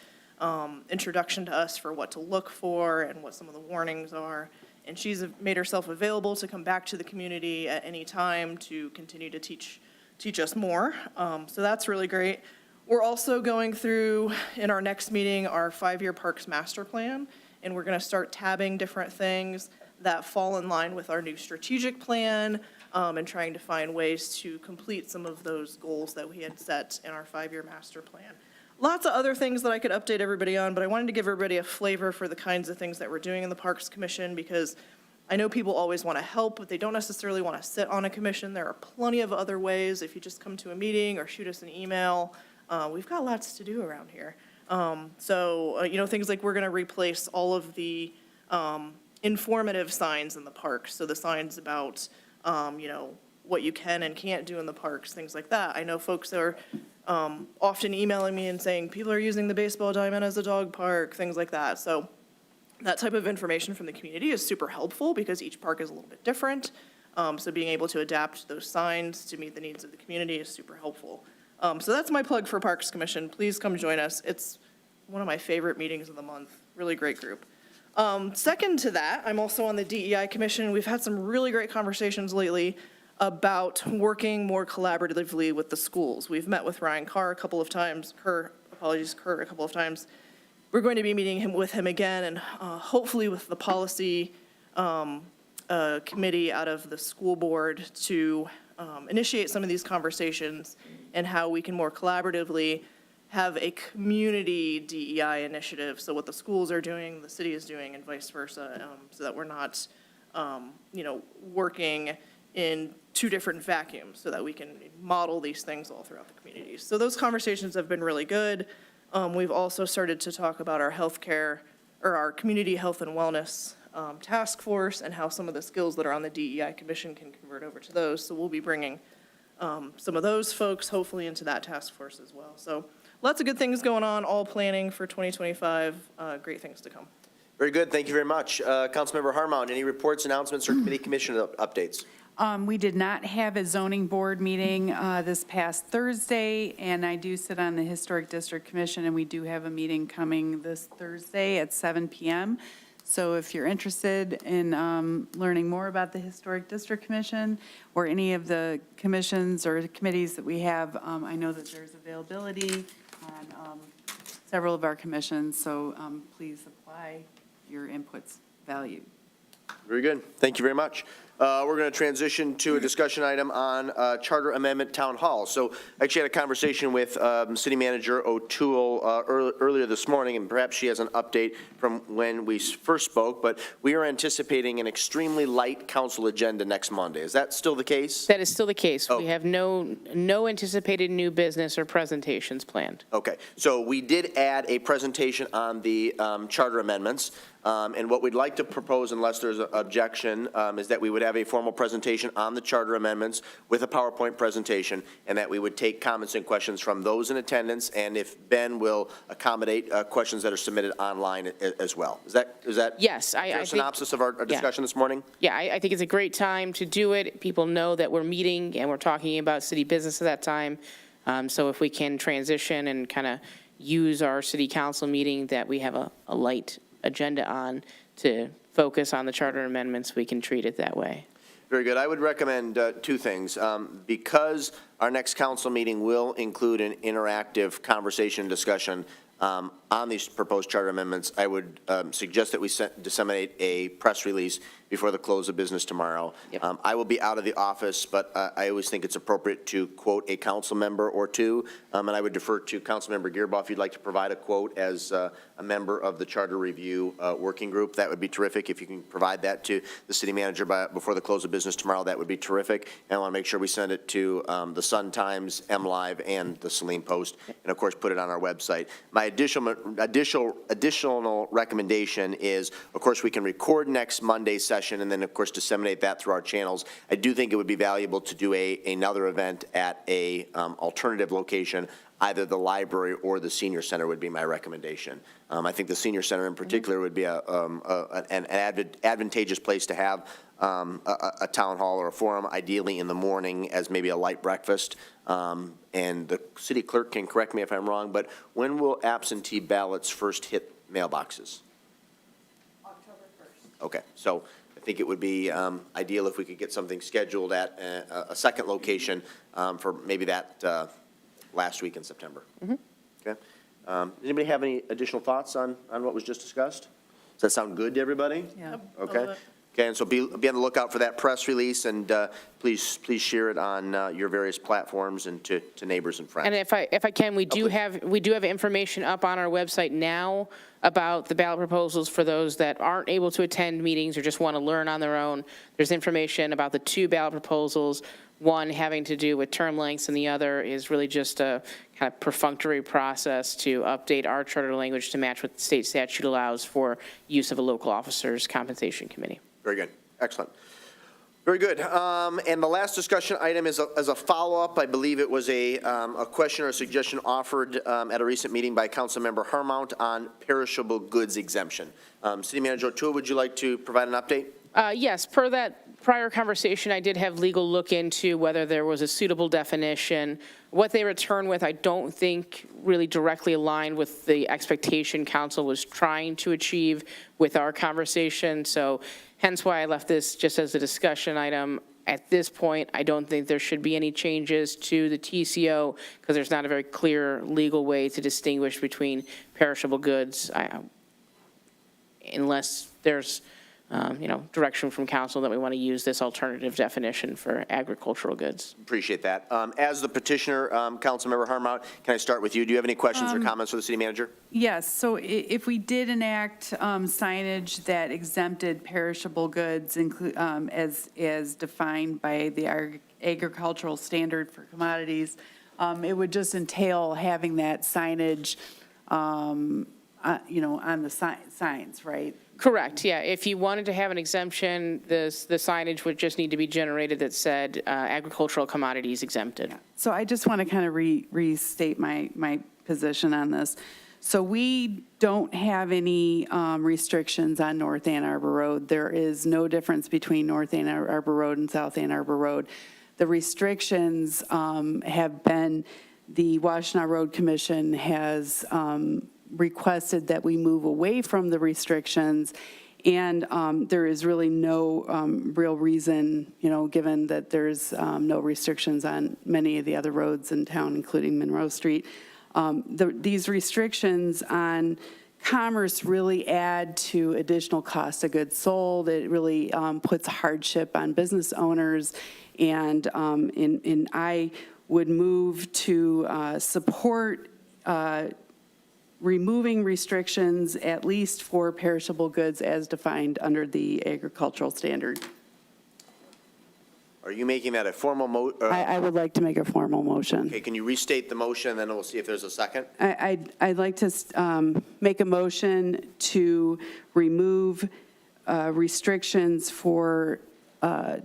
introduction to us for what to look for and what some of the warnings are. And she's made herself available to come back to the community at any time to continue to teach us more. So that's really great. We're also going through, in our next meeting, our 5-year Parks Master Plan, and we're going to start tabbing different things that fall in line with our new strategic plan and trying to find ways to complete some of those goals that we had set in our 5-year master plan. Lots of other things that I could update everybody on, but I wanted to give everybody a flavor for the kinds of things that we're doing in the Parks Commission because I know people always want to help, but they don't necessarily want to sit on a commission. There are plenty of other ways. If you just come to a meeting or shoot us an email, we've got lots to do around here. Things like we're going to replace all of the informative signs in the parks. So the signs about, what you can and can't do in the parks, things like that. I know folks are often emailing me and saying, people are using the baseball diamond as a dog park, things like that. So that type of information from the community is super helpful because each park is a little bit different. So being able to adapt those signs to meet the needs of the community is super helpful. So that's my plug for Parks Commission. Please come join us. It's one of my favorite meetings of the month. Really great group. Second to that, I'm also on the DEI Commission. We've had some really great conversations lately about working more collaboratively with the schools. We've met with Ryan Kerr a couple of times. We're going to be meeting with him again, and hopefully with the policy committee out of the school board to initiate some of these conversations and how we can more collaboratively have a community DEI initiative. So what the schools are doing, the city is doing, and vice versa, so that we're not, working in two different vacuums, so that we can model these things all throughout the community. So those conversations have been really good. We've also started to talk about our healthcare, or our community health and wellness task force, and how some of the skills that are on the DEI commission can convert over to those. So we'll be bringing some of those folks hopefully into that task force as well. So lots of good things going on, all planning for 2025. Great things to come. Very good. Thank you very much. Councilmember Harmon, any reports, announcements, or committee commission updates? We did not have a zoning board meeting this past Thursday, and I do sit on the Historic District Commission, and we do have a meeting coming this Thursday at 7 p.m. So if you're interested in learning more about the Historic District Commission or any of the commissions or committees that we have, I know that there's availability on several of our commissions, so please apply. Your input's valued. Very good. Thank you very much. We're going to transition to a discussion item on Charter Amendment Town Hall. So I actually had a conversation with City Manager O'Toole earlier this morning, and perhaps she has an update from when we first spoke, but we are anticipating an extremely light council agenda next Monday. Is that still the case? That is still the case. Oh. We have no anticipated new business or presentations planned. Okay, so we did add a presentation on the charter amendments, and what we'd like to propose, unless there's an objection, is that we would have a formal presentation on the charter amendments with a PowerPoint presentation, and that we would take comments and questions from those in attendance, and if Ben will accommodate questions that are submitted online as well. Is that Yes, I a think. synopsis of our discussion this morning? Yeah, I think it's a great time to do it. People know that we're meeting and we're talking about city business at that time. So if we can transition and kind of use our city council meeting that we have a light agenda on to focus on the charter amendments, we can treat it that way. Very good. I would recommend two things. Because our next council meeting will include an interactive conversation discussion on these proposed charter amendments, I would suggest that we disseminate a press release before the close of business tomorrow. Yep. I will be out of the office, but I always think it's appropriate to quote a council member or two, and I would defer to Councilmember Gearbaugh if you'd like to provide a quote as a member of the Charter Review Working Group. That would be terrific. If you can provide that to the city manager before the close of business tomorrow, that would be terrific. And I want to make sure we send it to the Sun Times, MLive, and the Saline Post, and of course put it on our website. My additional recommendation is, of course, we can record next Monday's session and then, of course, disseminate that through our channels. I do think it would be valuable to do another event at a alternative location. Either the library or the senior center would be my recommendation. I think the senior center in particular would be an advantageous place to have a town hall or a forum, ideally in the morning as maybe a light breakfast. And the city clerk can correct me if I'm wrong, but when will absentee ballots first hit mailboxes? October 1st. Okay, so I think it would be ideal if we could get something scheduled at a second location for maybe that last week in September. Mm-hmm. Okay. Does anybody have any additional thoughts on what was just discussed? Does that sound good to everybody? Yeah. Okay. Okay, and so be on the lookout for that press release, and please share it on your various platforms and to neighbors and friends. And if I can, we do have information up on our website now about the ballot proposals for those that aren't able to attend meetings or just want to learn on their own. There's information about the 2 ballot proposals, one having to do with term lengths, and the other is really just a kind of perfunctory process to update our charter language to match what the state statute allows for use of a local officer's compensation committee. Very good. Excellent. Very good. And the last discussion item is a follow-up. I believe it was a question or a suggestion offered at a recent meeting by Councilmember Harmount on perishable goods exemption. City Manager O'Toole, would you like to provide an update? Yes, per that prior conversation, I did have legal look into whether there was a suitable definition. What they return with, I don't think really directly aligned with the expectation council was trying to achieve with our conversation. So hence why I left this just as a discussion item. At this point, I don't think there should be any changes to the TCO because there's not a very clear legal way to distinguish between perishable goods unless there's direction from council that we want to use this alternative definition for agricultural goods. Appreciate that. As the petitioner, Councilmember Harmount, can I start with you? Do you have any questions or comments for the city manager? Yes, so if we did enact signage that exempted perishable goods as defined by the agricultural standard for commodities, it would just entail having that signage, on the signs, right? Correct, yeah. If you wanted to have an exemption, the signage would just need to be generated that said agricultural commodities exempted. So I just want to kind of restate my position on this. So we don't have any restrictions on North Ann Arbor Road. There is no difference between North Ann Arbor Road and South Ann Arbor Road. The restrictions have been, the Washtenaw Road Commission has requested that we move away from the restrictions, and there is really no real reason, given that there's no restrictions on many of the other roads in town, including Monroe Street. These restrictions on commerce really add to additional cost of goods sold. It really puts hardship on business owners, and I would move to support removing restrictions, at least for perishable goods as defined under the agricultural standard. Are you making that a formal I would like to make a formal motion. Okay, can you restate the motion, and then we'll see if there's a second? I'd like to make a motion to remove restrictions for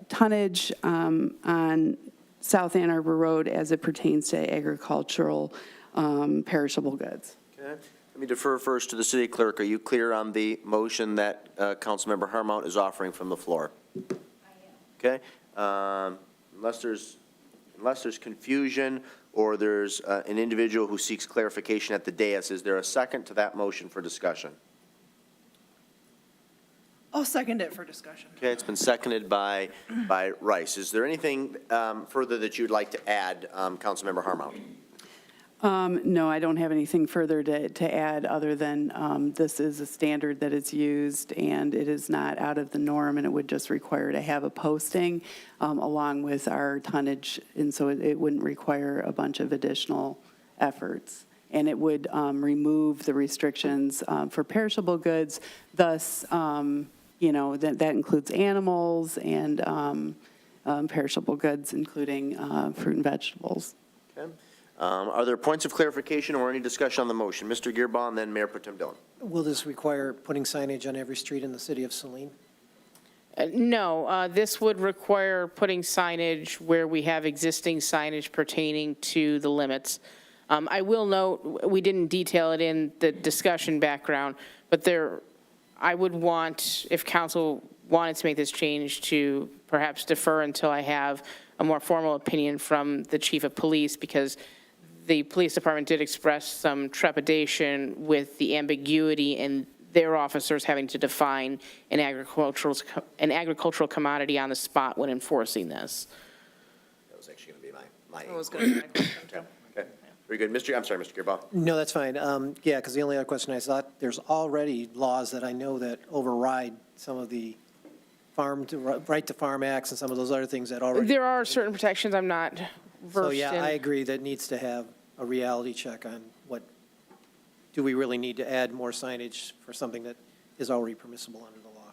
tonnage on South Ann Arbor Road as it pertains to agricultural perishable goods. Okay. Let me defer first to the city clerk. Are you clear on the motion that Councilmember Harmount is offering from the floor? I am. Okay. Unless there's confusion or there's an individual who seeks clarification at the dais, is there a second to that motion for discussion? I'll second it for discussion. Okay, it's been seconded by Rice. Is there anything further that you'd like to add, Councilmember Harmount? No, I don't have anything further to add other than this is a standard that is used and it is not out of the norm, and it would just require to have a posting along with our tonnage, and so it wouldn't require a bunch of additional efforts. And it would remove the restrictions for perishable goods, thus, that includes animals and perishable goods, including fruit and vegetables. Okay. Are there points of clarification or any discussion on the motion? Mr. Gearbaugh and then Mayor Pro Tem Dillon. Will this require putting signage on every street in the city of Saline? No, this would require putting signage where we have existing signage pertaining to the limits. I will note, we didn't detail it in the discussion background, but I would want, if council wanted to make this change, to perhaps defer until I have a more formal opinion from the chief of police, because the police department did express some trepidation with the ambiguity in their officers having to define an agricultural commodity on the spot when enforcing this. That was actually going to be my That was going to be my question, too. Okay. Very good. I'm sorry, Mr. Gearbaugh. No, that's fine. Yeah, because the only other question I thought, there's already laws that I know that override some of the right to farm acts and some of those other things that already. There are certain protections I'm not So, versed yeah, I in. agree that needs to have a reality check on what, do we really need to add more signage for something that is already permissible under the law?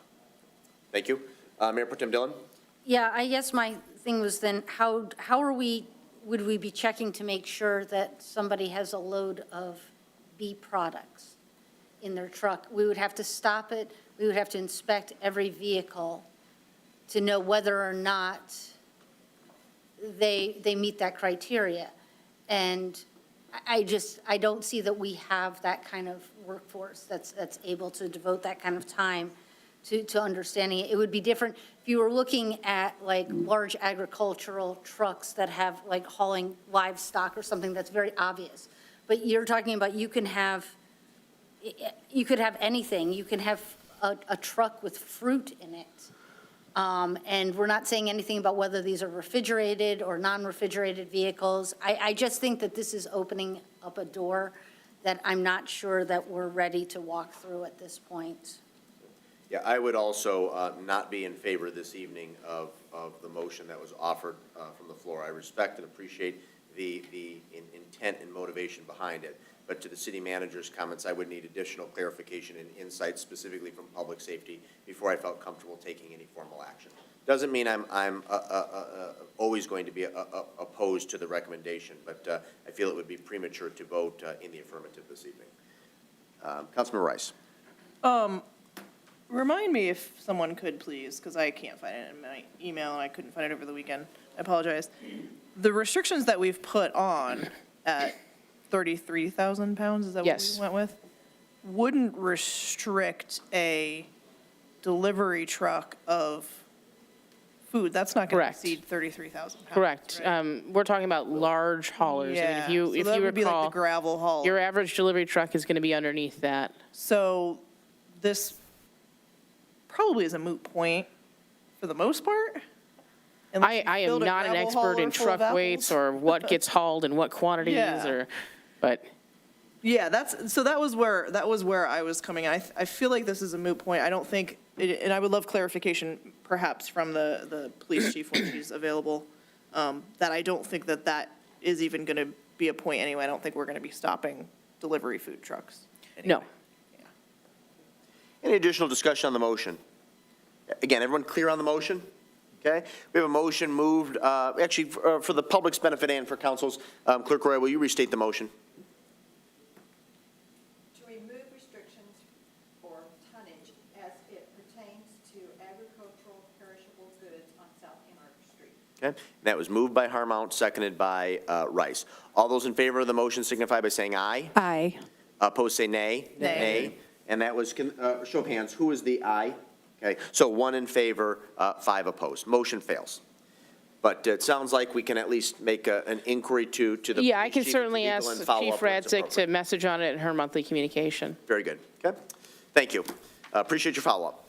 Thank you. Mayor Pro Tem Dillon? Yeah, I guess my thing was then, how would we be checking to make sure that somebody has a load of bee products in their truck? We would have to stop it, we would have to inspect every vehicle to know whether or not they meet that criteria. And I don't see that we have that kind of workforce that's able to devote that kind of time to understanding it. It would be different if you were looking at like large agricultural trucks that have like hauling livestock or something that's very obvious. But you're talking about you could have anything. You can have a truck with fruit in it. And we're not saying anything about whether these are refrigerated or non-refrigerated vehicles. I just think that this is opening up a door that I'm not sure that we're ready to walk through at this point. Yeah, I would also not be in favor this evening of the motion that was offered from the floor. I respect and appreciate the intent and motivation behind it. But to the city manager's comments, I would need additional clarification and insight specifically from public safety before I felt comfortable taking any formal action. Doesn't mean I'm always going to be opposed to the recommendation, but I feel it would be premature to vote in the affirmative this evening. Councilman Rice. Remind me if someone could, please, because I can't find it in my email, and I couldn't find it over the weekend. I apologize. The restrictions that we've put on at 33,000 pounds, is that Yes. what we went with? Wouldn't restrict a delivery truck of food. That's not going to Correct. exceed 33,000 pounds. Correct. right? We're talking about large haulers. I mean, Yeah, if you so that would be like recall, the gravel haul. your average delivery truck is going to be underneath that. So this probably is a moot point for the most part. Unless you I am build a not an gravel expert in hauler full of truck weights apples. or what gets hauled in what quantities Yeah. but Yeah, that was where I was coming at. I feel like this is a moot point. I don't think, and I would love clarification perhaps from the police chief when she's available, that I don't think that is even going to be a point anyway. I don't think we're going to be stopping delivery food trucks. no. anyway. Any additional discussion on the motion? Again, everyone clear on the motion? Okay, we have a motion moved, actually, for the public's benefit and for council's. Clerk Roy, will you restate the motion? To remove restrictions for tonnage as it pertains to agricultural perishable goods on South Ann Arbor Street. Okay, that was moved by Harmount, seconded by Rice. All those in favor of the motion signify by saying aye. Aye. Opposed, say nay. Nay. And that was, show of hands, who is the aye? Okay, so 1 in favor, 5 opposed. Motion fails. But it sounds like we can at least make an inquiry to the. Yeah, I police can chief, certainly legal, ask and follow Chief up when it's Radzik to appropriate. message on it in her monthly communication. Very good. Okay, thank you. Appreciate your follow-up.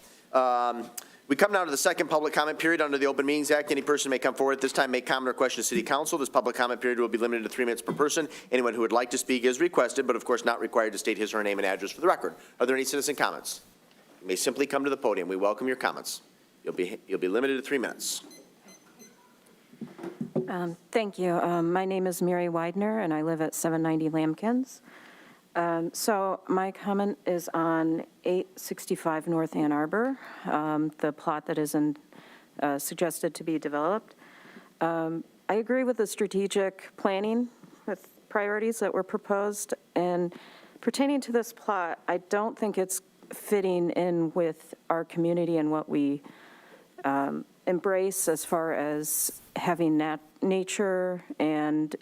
We come now to the second public comment period under the Open Meetings Act. Any person may come forward at this time, make comment or question to City Council. This public comment period will be limited to 3 minutes per person. Anyone who would like to speak is requested, but of course not required to state his or her name and address for the record. Are there any citizen comments? You may simply come to the podium. We welcome your comments. You'll be limited to 3 minutes. Thank you. My name is Mary Widener, and I live at 790 Lambkins. So my comment is on 865 North Ann Arbor, the plot that is suggested to be developed. I agree with the strategic planning with priorities that were proposed. And pertaining to this plot, I don't think it's fitting in with our community and what we embrace as far as having nature. And,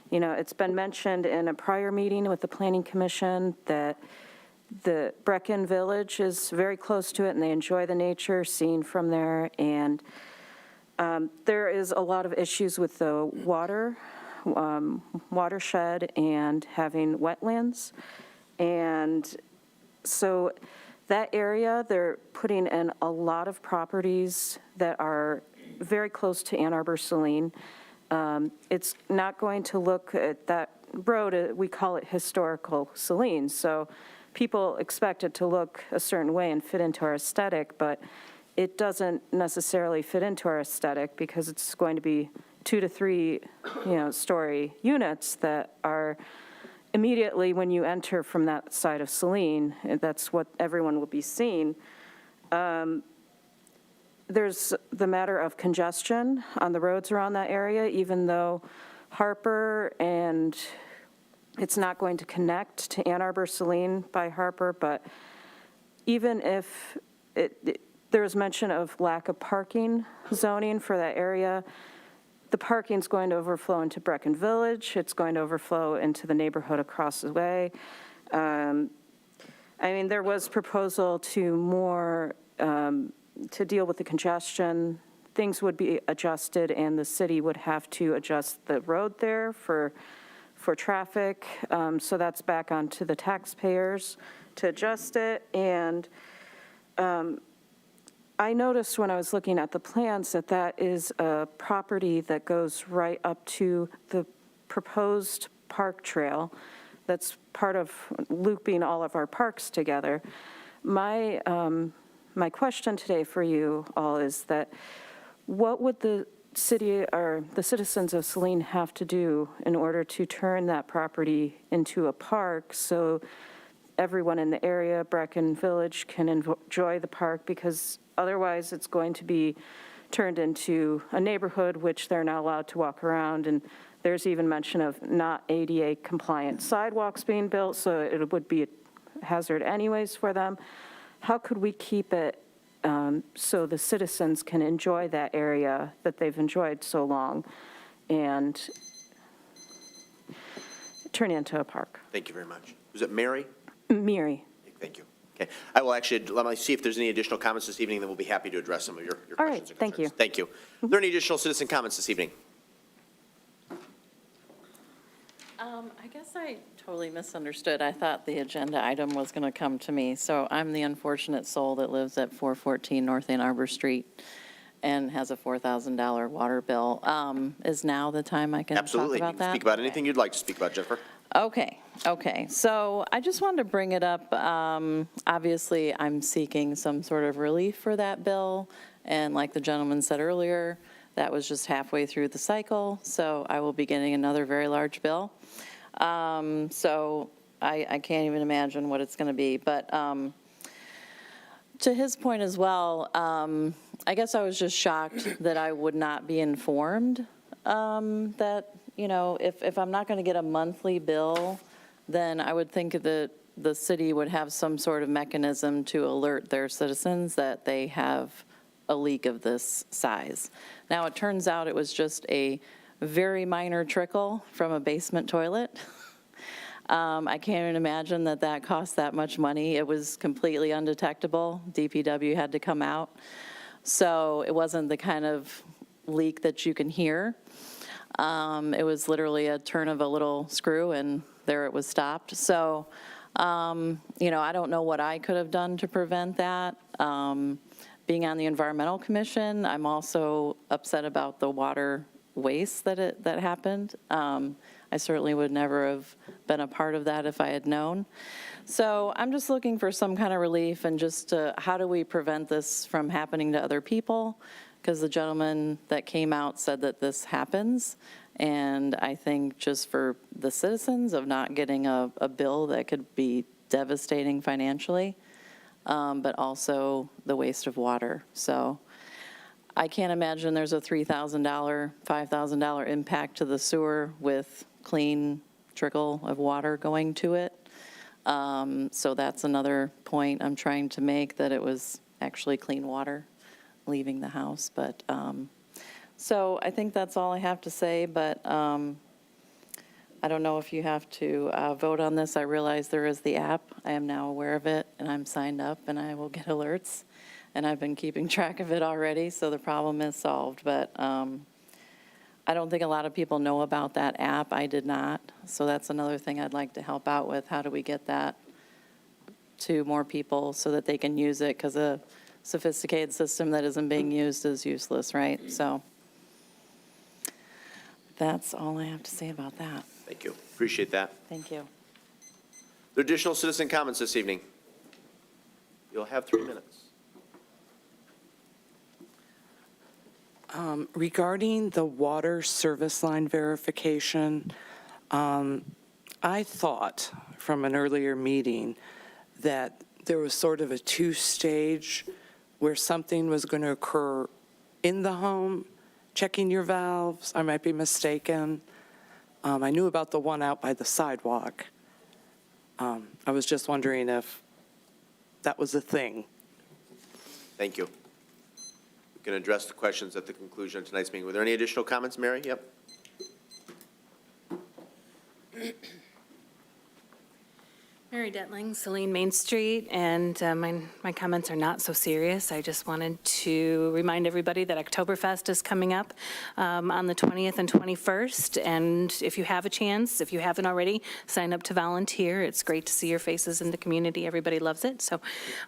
you know, it's been mentioned in a prior meeting with the Planning Commission that the Brecken Village is very close to it and they enjoy the nature seen from there. And there is a lot of issues with the watershed and having wetlands. And so that area, they're putting in a lot of properties that are very close to Ann Arbor Saline. It's not going to look at that road, we call it historical Saline, so people expect it to look a certain way and fit into our aesthetic, but it doesn't necessarily fit into our aesthetic because it's going to be 2 to 3, story units that are immediately when you enter from that side of Saline, that's what everyone will be seeing. There's the matter of congestion on the roads around that area, even though Harper and it's not going to connect to Ann Arbor Saline by Harper, but even if there was mention of lack of parking zoning for that area, the parking's going to overflow into Brecken Village. It's going to overflow into the neighborhood across the way. There was proposal to more, to deal with the congestion. Things would be adjusted, and the city would have to adjust the road there for traffic. So that's back onto the taxpayers to adjust it. And I noticed when I was looking at the plans that is a property that goes right up to the proposed park trail that's part of looping all of our parks together. My question today for you all is that what would the city or the citizens of Saline have to do in order to turn that property into a park so everyone in the area, Brecken Village, can enjoy the park? Because otherwise it's going to be turned into a neighborhood which they're not allowed to walk around, and there's even mention of not ADA compliant sidewalks being built, so it would be a hazard anyways for them. How could we keep it so the citizens can enjoy that area that they've enjoyed so long and turn it into a park? Thank you very much. Was it Mary? Miri. Thank you. Okay. I will actually, let me see if there's any additional comments this evening, then we'll be happy to address some of your All right, questions and thank you. concerns. Thank you. Are there any additional citizen comments this evening? I guess I totally misunderstood. I thought the agenda item was going to come to me. So I'm the unfortunate soul that lives at 414 North Ann Arbor Street and has a $4,000 water bill. Is now the time I can Absolutely. talk You about can that? speak about anything you'd like to speak about, Jennifer. Okay. So I just wanted to bring it up. Obviously, I'm seeking some sort of relief for that bill. And like the gentleman said earlier, that was just halfway through the cycle. So I will be getting another very large bill. So I can't even imagine what it's going to be. But to his point as well, I guess I was just shocked that I would not be informed that, if I'm not going to get a monthly bill, then I would think that the city would have some sort of mechanism to alert their citizens that they have a leak of this size. Now, it turns out it was just a very minor trickle from a basement toilet. I can't even imagine that cost that much money. It was completely undetectable. DPW had to come out. So it wasn't the kind of leak that you can hear. It was literally a turn of a little screw, and there it was stopped. So, I don't know what I could have done to prevent that. Being on the Environmental Commission, I'm also upset about the water waste that happened. I certainly would never have been a part of that if I had known. So I'm just looking for some kind of relief and just how do we prevent this from happening to other people? Because the gentleman that came out said that this happens. And I think just for the citizens of not getting a bill that could be devastating financially, but also the waste of water. So I can't imagine there's a $3,000, $5,000 impact to the sewer with clean trickle of water going to it. So that's another point I'm trying to make, that it was actually clean water leaving the house. But so I think that's all I have to say, but I don't know if you have to vote on this. I realize there is the app. I am now aware of it, and I'm signed up, and I will get alerts. And I've been keeping track of it already, so the problem is solved. But I don't think a lot of people know about that app. I did not. So that's another thing I'd like to help out with. How do we get that to more people so that they can use it? Because a sophisticated system that isn't being used is useless, right? So that's all I have to say about that. Thank you. Appreciate that. Thank you. Are there additional citizen comments this evening? You'll have 3 minutes. Regarding the water service line verification, I thought from an earlier meeting that there was sort of a two-stage where something was going to occur in the home, checking your valves. I might be mistaken. I knew about the one out by the sidewalk. I was just wondering if that was a thing. Thank you. We can address the questions at the conclusion of tonight's meeting. Were there any additional comments, Mary? Yep. Mary Detling, Saline Main Street, and my comments are not so serious. I just wanted to remind everybody that Oktoberfest is coming up on the 20th and 21st, and if you have a chance, if you haven't already, sign up to volunteer. It's great to see your faces in the community. Everybody loves it, so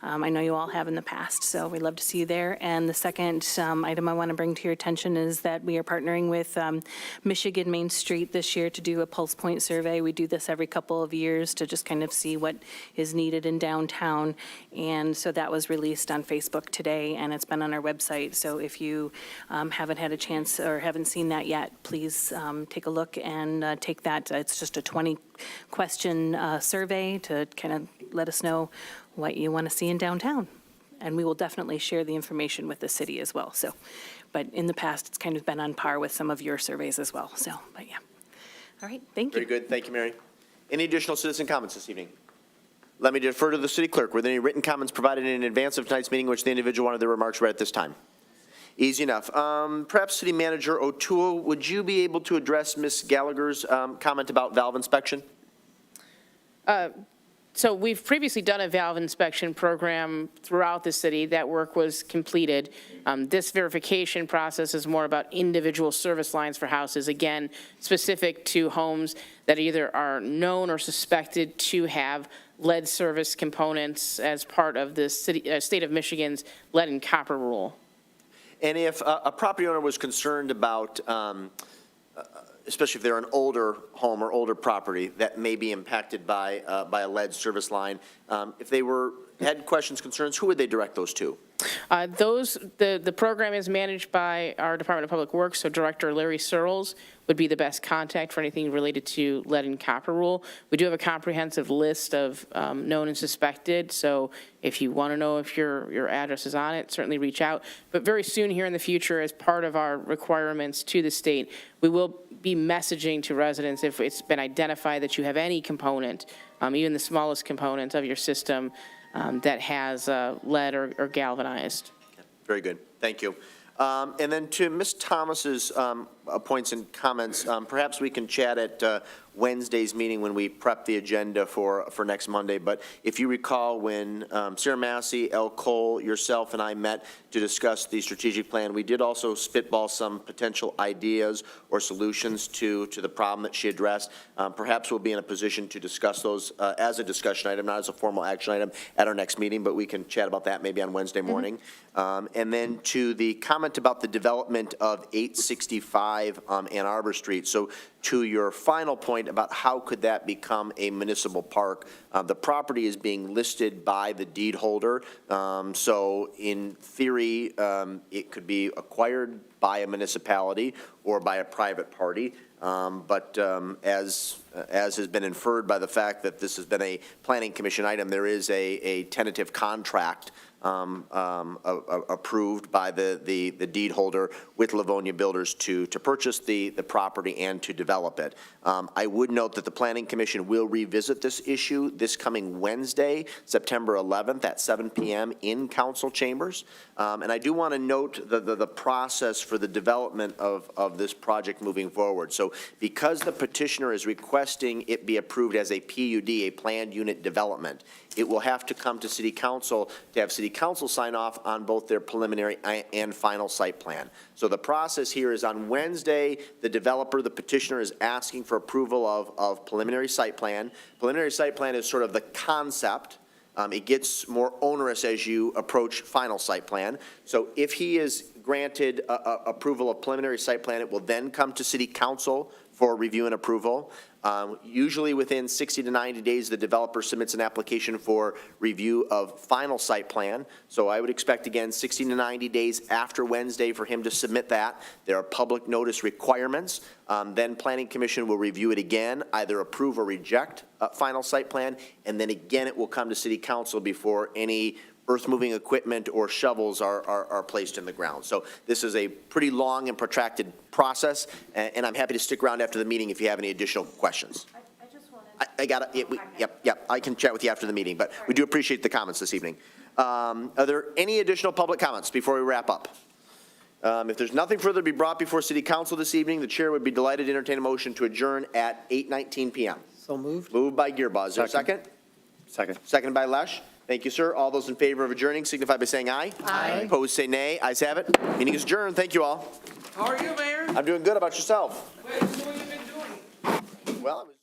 I know you all have in the past, so we'd love to see you there. And the second item I want to bring to your attention is that we are partnering with Michigan Main Street this year to do a pulse point survey. We do this every couple of years to just kind of see what is needed in downtown. And so that was released on Facebook today, and it's been on our website. So if you haven't had a chance or haven't seen that yet, please take a look and take that. It's just a 20-question survey to kind of let us know what you want to see in downtown. And we will definitely share the information with the city as well. So, but in the past, it's kind of been on par with some of your surveys as well. So, but yeah. All right, thank you. Very good. Thank you, Mary. Any additional citizen comments this evening? Let me defer to the city clerk. Were there any written comments provided in advance of tonight's meeting which the individual wanted their remarks read at this time? Easy enough. Perhaps City Manager O'Toole, would you be able to address Ms. Gallagher's comment about valve inspection? So we've previously done a valve inspection program throughout the city. That work was completed. This verification process is more about individual service lines for houses, again, specific to homes that either are known or suspected to have lead service components as part of the state of Michigan's lead and copper rule. And if a property owner was concerned about, especially if they're an older home or older property that may be impacted by a lead service line, if they had questions, concerns, who would they direct those to? The program is managed by our Department of Public Works, so Director Larry Searles would be the best contact for anything related to lead and copper rule. We do have a comprehensive list of known and suspected, so if you want to know if your address is on it, certainly reach out. But very soon here in the future, as part of our requirements to the state, we will be messaging to residents if it's been identified that you have any component, even the smallest component of your system that has lead or galvanized. Very good. Thank you. And then to Ms. Thomas's points and comments, perhaps we can chat at Wednesday's meeting when we prep the agenda for next Monday. But if you recall, when Sarah Massey, El Cole, yourself, and I met to discuss the strategic plan, we did also spitball some potential ideas or solutions to the problem that she addressed. Perhaps we'll be in a position to discuss those as a discussion item, not as a formal action item at our next meeting, but we can chat about that maybe on Wednesday morning. And then to the comment about the development of 865 Ann Arbor Street. So to your final point about how could that become a municipal park, the property is being listed by the deed holder. So in theory, it could be acquired by a municipality or by a private party. But as has been inferred by the fact that this has been a planning commission item, there is a tentative contract approved by the deed holder with Livonia Builders to purchase the property and to develop it. I would note that the Planning Commission will revisit this issue this coming Wednesday, September 11th at 7 p.m. in council chambers. And I do want to note the process for the development of this project moving forward. So because the petitioner is requesting it be approved as a PUD, a planned unit development, it will have to come to City Council to have City Council sign off on both their preliminary and final site plan. So the process here is on Wednesday, the developer, the petitioner, is asking for approval of preliminary site plan. Preliminary site plan is sort of the concept. It gets more onerous as you approach final site plan. So if he is granted approval of preliminary site plan, it will then come to City Council for review and approval. Usually within 60 to 90 days, the developer submits an application for review of final site plan. So I would expect, again, 60 to 90 days after Wednesday for him to submit that. There are public notice requirements. Then Planning Commission will review it again, either approve or reject final site plan, and then again, it will come to City Council before any earth-moving equipment or shovels are placed in the ground. So this is a pretty long and protracted process, and I'm happy to stick around after the meeting if you have any additional questions. I just wanted. I got it. Yep. I can chat with you after the meeting, but we do appreciate the comments this evening. Are there any additional public comments before we wrap up? If there's nothing further to be brought before City Council this evening, the chair would be delighted to entertain a motion to adjourn at 8:19 p.m. So moved. Moved by Gearba. Is there a second? Second. Seconded by Lesh. Thank you, sir. All those in favor of adjourning signify by saying aye. Aye. Opposed, say nay. Ayes have it. Meeting is adjourned. Thank you all. How are you, Mayor? I'm doing good. How about yourself? What have you been doing? Well, I was